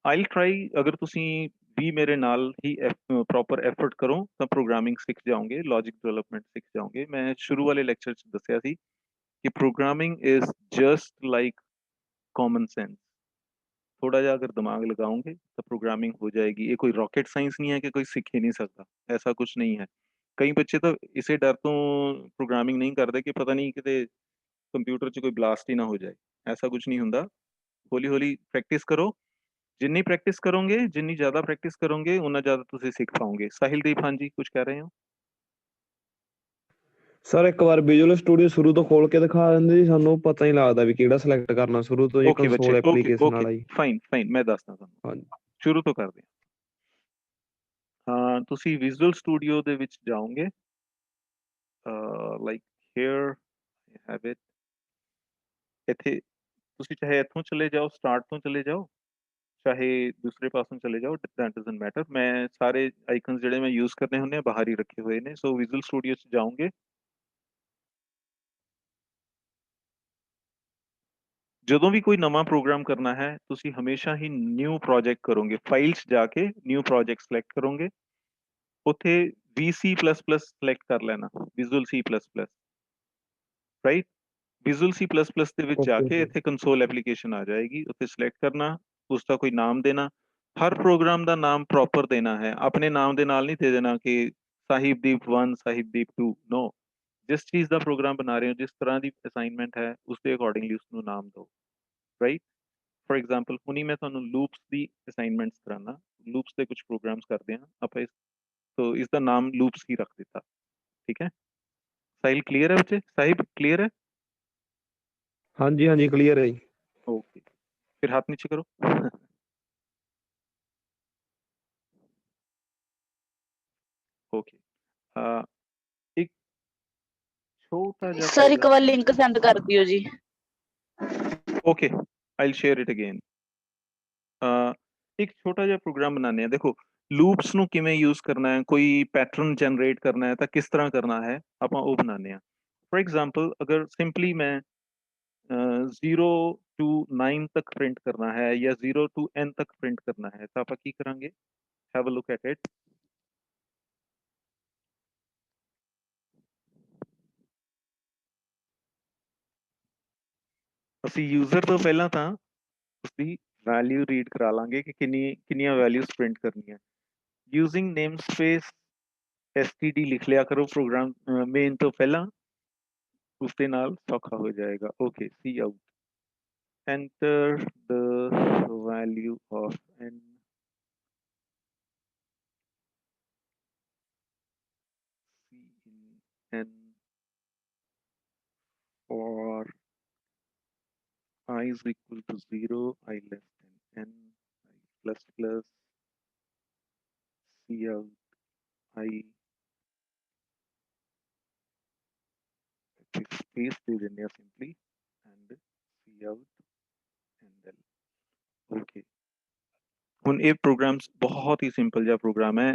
ਆਈਲ ਟਰਾਈ, ਅਗਰ ਤੁਸੀਂ ਵੀ ਮੇਰੇ ਨਾਲ ਹੀ ਪ੍ਰੋਪਰ ਐਫਰਟ ਕਰੋ ਤਾਂ ਪ੍ਰੋਗਰਾਮਿੰਗ ਸਿੱਖ ਜਾਓਗੇ, ਲੌਜਿਕ ਡਿਵੈਲਪਮੈਂਟ ਸਿੱਖ ਜਾਓਗੇ। ਮੈਂ ਸ਼ੁਰੂ ਵਾਲੇ ਲੈਕਚਰ 'ਚ ਦੱਸਿਆ ਸੀ ਕਿ programming is just like common sense. ਥੋੜਾ ਜਿਹਾ ਅਗਰ ਦਿਮਾਗ ਲਗਾਓਗੇ ਤਾਂ ਪ੍ਰੋਗਰਾਮਿੰਗ ਹੋ ਜਾਏਗੀ। ਇਹ ਕੋਈ ਰॉकेट ਸਾਇੰਸ ਨਹੀਂ ਹੈ ਕਿ ਕੋਈ ਸਿੱਖ ਹੀ ਨਹੀਂ ਸਕਦਾ, ਐਸਾ ਕੁਝ ਨਹੀਂ ਹੈ। ਕਈ ਬੱਚੇ ਤਾਂ ਇਸੇ ਡਰ ਤੋਂ ਪ੍ਰੋਗਰਾਮਿੰਗ ਨਹੀਂ ਕਰਦੇ ਕਿ ਪਤਾ ਨਹੀਂ ਕਿਤੇ ਕੰਪਿਊਟਰ 'ਚ ਕੋਈ ਬਲਾਸਟ ਹੀ ਨਾ ਹੋ ਜਾਏ। ਐਸਾ ਕੁਝ ਨਹੀਂ ਹੁੰਦਾ। ਹੌਲੀ ਪ੍ਰੈਕਟਿਸ ਕਰੋ। ਜਿੰਨੀ ਪ੍ਰੈਕਟਿਸ ਕਰੋਗੇ, ਜਿੰਨੀ ਜ਼ਿਆਦਾ ਪ੍ਰੈਕਟਿਸ ਕਰੋਗੇ ਉਨਾ ਜ਼ਿਆਦਾ ਤੁਸੀਂ ਸਿੱਖ ਪਾਓਗੇ। ਸਾਹਿਲਦੀਪ, ਹਾਂਜੀ ਕੁਝ ਕਹਿ ਰਹੇ ਹੋ? ਸਰ ਇੱਕ ਵਾਰ ਵਿਜ਼ੂਅਲ ਸਟੂਡੀਓ ਸ਼ੁਰੂ ਤੋਂ ਖੋਲ ਕੇ ਦਿਖਾ ਦਿੰਦੇ ਜੀ, ਸਾਨੂੰ ਪਤਾ ਨਹੀਂ ਲੱਗਦਾ ਵੀ ਕਿਹੜਾ ਸਿਲੈਕਟ ਕਰਨਾ ਸ਼ੁਰੂ ਤੋਂ ਜੀ। ਓਕੇ ਬੱਚੇ, ਕੰਸੋਲ ਓਕੇ ਐਪਲੀਕੇਸ਼ਨ ਵਾਲਾ ਜੀ। ਫਾਈਨ ਮੈਂ ਦੱਸਦਾ ਤੁਹਾਨੂੰ। ਹਾਂਜੀ ਸ਼ੁਰੂ ਤੋਂ ਕਰਦੇ ਹਾਂ। ਤੁਸੀਂ ਵਿਜ਼ੂਅਲ ਸਟੂਡੀਓ ਦੇ ਵਿੱਚ ਜਾਓਗੇ, like hair I have it. ਇੱਥੇ ਤੁਸੀਂ ਚਾਹੇ ਇੱਥੋਂ ਚਲੇ ਜਾਓ, ਸਟਾਰਟ ਤੋਂ ਚਲੇ ਜਾਓ, ਚਾਹੇ ਦੂਸਰੇ ਪਾਸੋਂ ਚਲੇ ਜਾਓ, ਦੈਟ ਡਜ਼ਨਟ ਮੈਟਰ। ਮੈਂ ਸਾਰੇ ਆਈਕਨਸ ਜਿਹੜੇ ਮੈਂ ਯੂਜ਼ ਕਰਨੇ ਹੁੰਦੇ ਆ ਬਾਹਰ ਹੀ ਰੱਖੇ ਹੋਏ ਨੇ। ਸੋ ਵਿਜ਼ੂਅਲ ਸਟੂਡੀਓ 'ਚ ਜਾਓਗੇ, ਜਦੋਂ ਵੀ ਕੋਈ ਨਵਾਂ ਪ੍ਰੋਗਰਾਮ ਕਰਨਾ ਹੈ ਤੁਸੀਂ ਹਮੇਸ਼ਾ ਹੀ ਨਿਊ ਪ੍ਰੋਜੈਕਟ ਕਰੋਗੇ। ਫਾਈਲ 'ਚ ਜਾ ਕੇ ਨਿਊ ਪ੍ਰੋਜੈਕਟ ਸਿਲੈਕਟ ਕਰੋਗੇ, ਉੱਥੇ VC++ ਸਿਲੈਕਟ ਕਰ ਲੈਣਾ, visual C++, right? Visual C++ ਦੇ ਵਿੱਚ ਜਾ ਓਕੇ ਕੇ ਜੀ। ਇੱਥੇ ਕੰਸੋਲ ਐਪਲੀਕੇਸ਼ਨ ਆ ਜਾਏਗੀ, ਉੱਥੇ ਸਿਲੈਕਟ ਕਰਨਾ, ਉਸਦਾ ਕੋਈ ਨਾਮ ਦੇਣਾ। ਹਰ ਪ੍ਰੋਗਰਾਮ ਦਾ ਨਾਮ ਪ੍ਰੋਪਰ ਦੇਣਾ ਹੈ, ਆਪਣੇ ਨਾਮ ਦੇ ਨਾਲ ਨਹੀਂ ਦੇ ਦੇਣਾ ਕਿ ਸਾਹਿਬਦੀਪ 1 ਸਾਹਿਬਦੀਪ 2, ਨੋ। ਜਿਸ ਚੀਜ਼ ਦਾ ਪ੍ਰੋਗਰਾਮ ਬਣਾ ਰਹੇ ਹੋ, ਜਿਸ ਤਰ੍ਹਾਂ ਦੀ ਅਸਾਈਨਮੈਂਟ ਹੈ, ਉਸ ਦੇ ਅਕੋਰਡਿੰਗਲੀ ਉਸ ਨੂੰ ਨਾਮ ਦਿਓ, ਰਾਈਟ। ਫॉर एग्जांपल ਹੁਣੀ ਮੈਂ ਤੁਹਾਨੂੰ ਲੂਪਸ ਦੀ ਅਸਾਈਨਮੈਂਟਸ ਕਰਾਣਾ, ਲੂਪਸ ਦੇ ਕੁਝ ਪ੍ਰੋਗਰਾਮਸ ਕਰਦੇ ਹਾਂ ਆਪਾਂ तो इसका नाम लूप्स ही रख देता, ठीक है। साहिल क्लियर है बच्चे? साहिब क्लियर है? ਹਾਂਜੀ ਹਾਂਜੀ ਕਲੀਅਰ ਹੈ ਜੀ। ओके, फिर हाथ नीचे करो। ओके, एक छोटा जा ਸਰ ਇੱਕ ਵਾਰ ਲਿੰਕ ਸੈਂਡ ਕਰ ਦਿਓ ਜੀ। Okay, I will share it again. एक छोटा ਜਿਹਾ ਪ੍ਰੋਗਰਾਮ ਬਣਾਉਂਦੇ ਆ। ਦੇਖੋ ਲੂਪਸ ਨੂੰ ਕਿਵੇਂ ਯੂਜ਼ ਕਰਨਾ ਹੈ, ਕੋਈ ਪੈਟਰਨ ਜਨਰੇਟ ਕਰਨਾ ਹੈ ਤਾਂ ਕਿਸ ਤਰ੍ਹਾਂ ਕਰਨਾ ਹੈ, ਆਪਾਂ ਉਹ ਬਣਾਉਂਦੇ ਆ। ਫॉर एग्जांपल अगर सिंपली मैं 0 to 9 तक प्रिंट करना है या 0 to n तक प्रिंट करना है तो आप की करेंगे, have a look at it. ਅਸੀਂ यूजर ਤੋਂ ਪਹਿਲਾਂ ਤਾਂ ਉਸਦੀ ਵੈਲਿਊ ਰੀਡ ਕਰਾ ਲਾਂਗੇ ਕਿ ਕਿੰਨੀਆਂ ਵੈਲਿਊਜ਼ ਪ੍ਰਿੰਟ ਕਰਨੀਆਂ। यूजिंग नेमस्पेस std ਲਿਖ ਲਿਆ ਕਰੋ ਪ੍ਰੋਗਰਾਮ ਮੇਨ ਤੋਂ ਪਹਿਲਾਂ, ਉਸਦੇ ਨਾਲ ਸੌਖਾ ਹੋ ਜਾਏਗਾ। Okay, C out, enter the value of n n for I is equal to 0, I less than n, I plus plus, C out I space दे देंगे simply and C out and L। Okay, ਹੁਣ ਇਹ programs ਬਹੁਤ ਹੀ simple ਜਿਹਾ programme ਹੈ।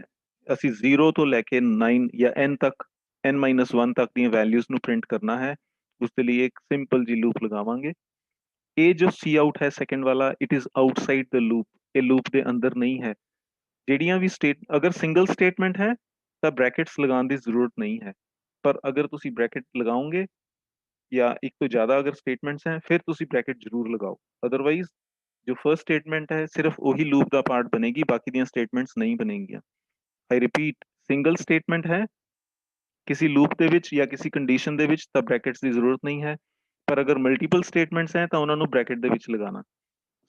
ਅਸੀਂ 0 ਤੋਂ ਲੈ ਕੇ 9 ਜਾਂ n ਤੱਕ n-1 ਤੱਕ ਦੀਆਂ ਵੈਲਿਊਜ਼ ਨੂੰ ਪ੍ਰਿੰਟ ਕਰਨਾ ਹੈ। ਉਸ ਦੇ ਲਈ ਇੱਕ ਸਿੰਪਲ ਜੀ ਲੂਪ ਲਗਾਵਾਂਗੇ। ਇਹ ਜੋ ਸੀ ਆਊਟ ਹੈ ਸੈਕੰਡ ਵਾਲਾ, it is outside the loop, ਇਹ ਲੂਪ ਦੇ ਅੰਦਰ ਨਹੀਂ ਹੈ। ਜਿਹੜੀਆਂ ਵੀ ਅਗਰ ਸਿੰਗਲ ਸਟੇਟਮੈਂਟ ਹੈ ਤਾਂ ਬ੍ਰੈਕਟਸ ਲਗਾਉਣ ਦੀ ਜ਼ਰੂਰਤ ਨਹੀਂ ਹੈ, ਪਰ ਅਗਰ ਤੁਸੀਂ ਬ੍ਰੈਕਟ ਲਗਾਓਗੇ ਜਾਂ ਇੱਕ ਤੋਂ ਜ਼ਿਆਦਾ ਅਗਰ ਸਟੇਟਮੈਂਟਸ ਹੈ ਫਿਰ ਤੁਸੀਂ ਬ੍ਰੈਕਟ ਜ਼ਰੂਰ ਲਗਾਓ। ਅਦਰਵਾइज जो फर्स्ट स्टेटमेंट है सिर्फ वही लूप का पार्ट बनेगी, बाकी दी स्टेटमेंट्स नहीं बनेंगी। आई रिपीट, सिंगल स्टेटमेंट है किसी लूप ਦੇ ਵਿੱਚ ਜਾਂ किसी कंडीशन ਦੇ ਵਿੱਚ ਤਾਂ ब्रैकेट्स ਦੀ ਜ਼ਰੂरਤ नहीं है, पर अगर मल्टीपल स्टेटमेंट्स हैं ਤਾਂ ਉਹਨਾਂ ਨੂੰ ब्रैकेट ਦੇ ਵਿੱਚ ਲਗਾਣਾ।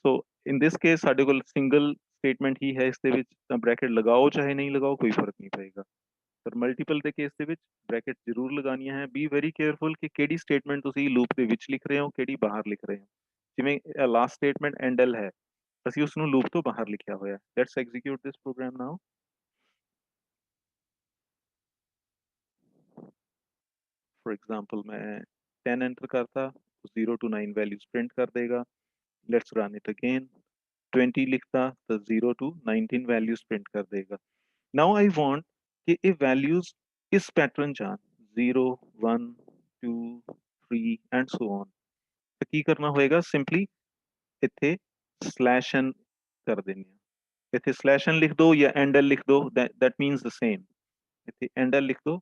सो इन दिस केस ਸਾਡੇ ਕੋਲ सिंगल स्टेटमेंट ही है, ਇਸ ਦੇ ਵਿੱਚ ਤਾਂ ब्रैकेट लगाओ चाहे नहीं लगाओ कोई फर्क नहीं पड़ेगा, पर मल्टीपल ਦੇ केस ਦੇ ਵਿੱਚ ब्रैकेट ਜ਼ਰੂਰ ਲਗਾਉਣੀਆਂ ਹੈ। ਬੀ ਵੈਰੀ ਕੇਅਰਫੁਲ ਕਿ ਕਿਹੜੀ ਸਟੇਟਮੈਂਟ ਤੁਸੀਂ ਲੂਪ ਦੇ ਵਿੱਚ ਲਿਖ ਰਹੇ ਹੋ, ਕਿਹੜੀ ਬਾਹਰ ਲਿਖ ਰਹੇ ਹੋ। ਜਿਵੇਂ ਲਾਸਟ ਸਟੇਟਮੈਂਟ ਐਂਡਲ ਹੈ, ਅਸੀਂ ਉਸ ਨੂੰ ਲੂਪ ਤੋਂ ਬਾਹਰ ਲਿਖਿਆ ਹੋਇਆ। Let's execute this program now. For example मैं 10 एंटर करता, 0 to 9 वैल्यूज प्रिंट कर देगा। लेट्स रन इट अगेन, 20 लिखता तो 0 to 19 वैल्यूज प्रिंट कर देगा। नाउ आई वांट कि ये वैल्यूज इस पैटर्न जान 0 1 2 3 एंड सो ऑन। तो की करना होएगा, सिंपली इत्थे स्लैश एन कर देनी है। इत्थे स्लैश एन लिख दो या एंडल लिख दो, दैट मीन्स द सेम। इत्थे एंडल लिख दो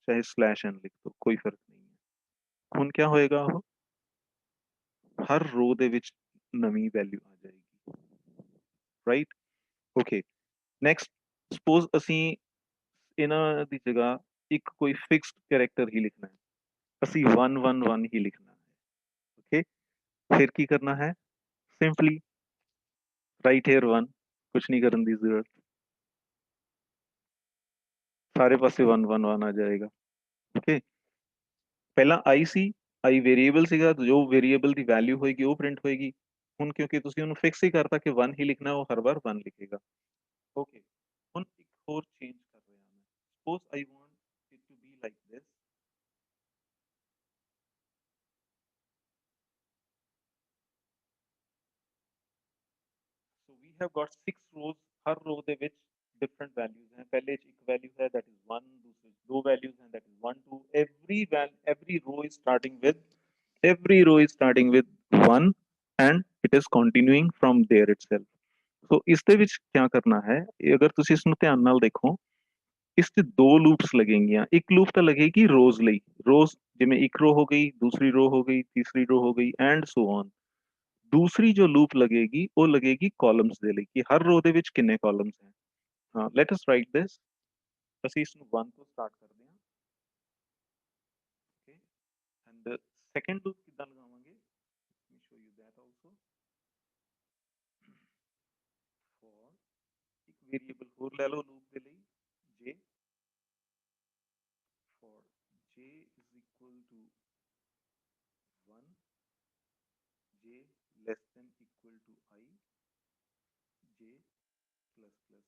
चाहे स्लैश एन लिख दो, कोई फर्क नहीं है। हुण क्या होएगा, वो हर रो दे विच नवी वैल्यू आ जाएगी, राइट। ओके, नैक्सट सपोज असी इन्हां दी जगह एक कोई फिक्स्ड कैरेक्टर ही लिखना है, असी 1 1 1 ही लिखना है। ओके, फिर की करना है, सिंपली राइट हेयर 1, कुछ नहीं करने की जरूरत, सारे पासे 1 1 1 आ जाएगा। ओके, पहला आई सी, आई वेरिएबल सीगा, जो वेरिएबल की वैल्यू होएगी वो प्रिंट होएगी। हुण क्योंकि तुसीं उहनूं फिक्स ही करता कि 1 ही लिखना है, वो हर बार 1 लिखेगा। ओके, हुण एक होर चेंज कर रहा मैं, suppose I want it to be like this. So we have got 6 rows, हर रो दे विच डिफरेंट वैल्यूज हैं। पहले एक वैल्यू है दैट इज 1, दूसरे दो वैल्यूज हैं that is 1 2। every row is starting with 1 and it is continuing from there itself। so ਇਸ ਦੇ ਵਿੱਚ क्या करना है, अगर ਤੁਸੀਂ ਇਸ ਨੂੰ ਧਿਆਨ ਨਾਲ ਦੇਖੋ, ਇਸ ਤੇ ਦੋ ਲੂਪਸ ਲੱਗेंगੀਆਂ। ਇੱਕ ਲੂਪ ਤਾਂ ਲੱਗੇਗੀ ਰੋਜ਼ ਲਈ, ਰੋਜ਼ ਜਿਵੇਂ ਇੱਕ रो हो गई, दूसरी रो हो गई, तीसरी रो हो गई एंड सो ऑन। दूसरी जो लूप लगेगी वो लगेगी कॉलम्स ਦੇ ਲਈ ਕਿ ਹਰ ਰੋ ਦੇ ਵਿੱਚ ਕਿੰਨੇ ਕॉलम्स हैं। हाँ, लेट अस राइट दिस। ਅਸੀਂ ਇਸ ਨੂੰ 1 ਤੋਂ ਸਟਾਰਟ ਕਰਦੇ ਹਾਂ। सेकंड लूप किदां लगावांगे, let me show you that also. For एक वेरिएबल होर ले लो लूप के लिए j, for j is equal to 1, j less than equal to I, j plus plus.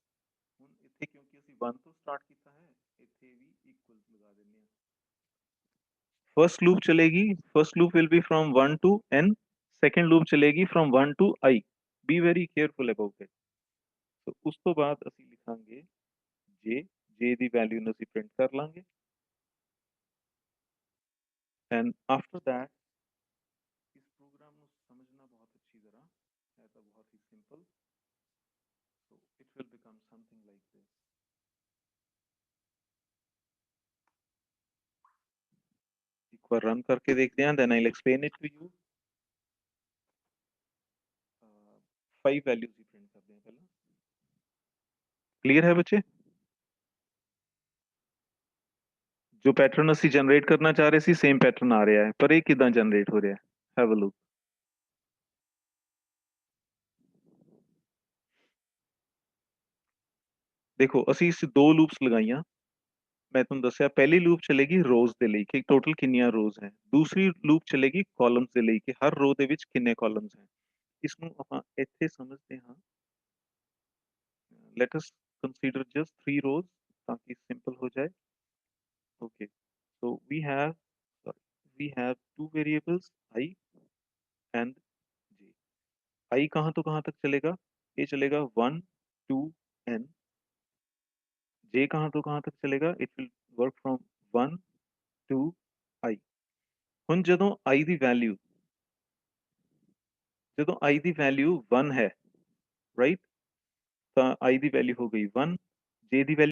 ਹੁਣ ਇੱਥੇ ਕਿਉਂਕਿ ਅਸੀਂ 1 ਤੋਂ ਸਟਾਰਟ ਕੀਤਾ ਹੈ, ਇੱਥੇ ਵੀ ਇਕੁਅਲ ਲਗਾ ਦਿੰਦੇ ਹਾਂ। फर्स्ट लूप चलेगी, first loop will be from 1 to n, second loop चलेगी from 1 to I. Be very careful about it. तो उस तो बाद ਅਸੀਂ ਲਿਖਾਂਗੇ j ਦੀ ਵੈਲਿਊ ਨੂੰ ਅਸੀਂ ਪ੍ਰਿੰਟ ਕਰ ਲਾਂਗੇ, ਐਂਡ ਆਫਟਰ दैट ਇਸ ਪ੍ਰੋਗਰਾਮ ਨੂੰ ਸਮਝਣਾ ਬਹੁਤ ਅੱਛੀ ਤਰ੍ਹਾਂ ਹੈ, ਤਾਂ ਬਹੁਤ ਹੀ simple. So it will become something like this. एक बार रन करके देखते हैं, then I will explain it to you. 5 values ही प्रिंट करते हैं पहले। क्लियर है बच्चे? जो पैटर्न ਅਸੀਂ जनरेट करना चाह रहे सी सेम पैटर्न आ रहा है, पर ये किदां जनरेट हो रहा है? Have a look. देखो ਅਸੀਂ ਇਸ ਦੋ ਲੂਪਸ ਲਗਾਈਆਂ। मैं ਤੁਹਾਨੂੰ ਦੱਸਿਆ ਪਹਿਲੀ ਲੂਪ ਚਲੇਗੀ ਰੋਜ਼ ਦੇ ਲਈ ਕਿ ਟੋਟਲ ਕਿੰਨੀਆਂ ਰੋਜ਼ ਹੈ, ਦੂਸਰੀ ਲੂਪ ਚਲੇਗੀ ਕਾਲਮਸ ਦੇ ਲਈ ਕਿ ਹਰ ਰੋ ਦੇ ਵਿੱਚ ਕਿੰਨੇ ਕਾਲਮਸ ਹੈ। ਇਸ ਨੂੰ ਆਪਾਂ ਇੱਥੇ ਸਮਝਦੇ ਹਾਂ। Let us consider just 3 rows ताकि सिंपल हो जाए। Okay, so we have two variables I and j। I कहाँ तो कहाँ तक चलेगा? ये चलेगा 1 to n। j कहाँ तो कहाँ तक चलेगा? It will work from 1 to I। ਹੁਣ ਜਦੋਂ I ਦੀ ਵੈਲਿਊ 1 ਹੈ, ਰਾਈਟ, ਤਾਂ I ਦੀ ਵੈਲਿਊ ਹੋ ਗਈ 1, j ਦੀ ਵੈਲਿਊ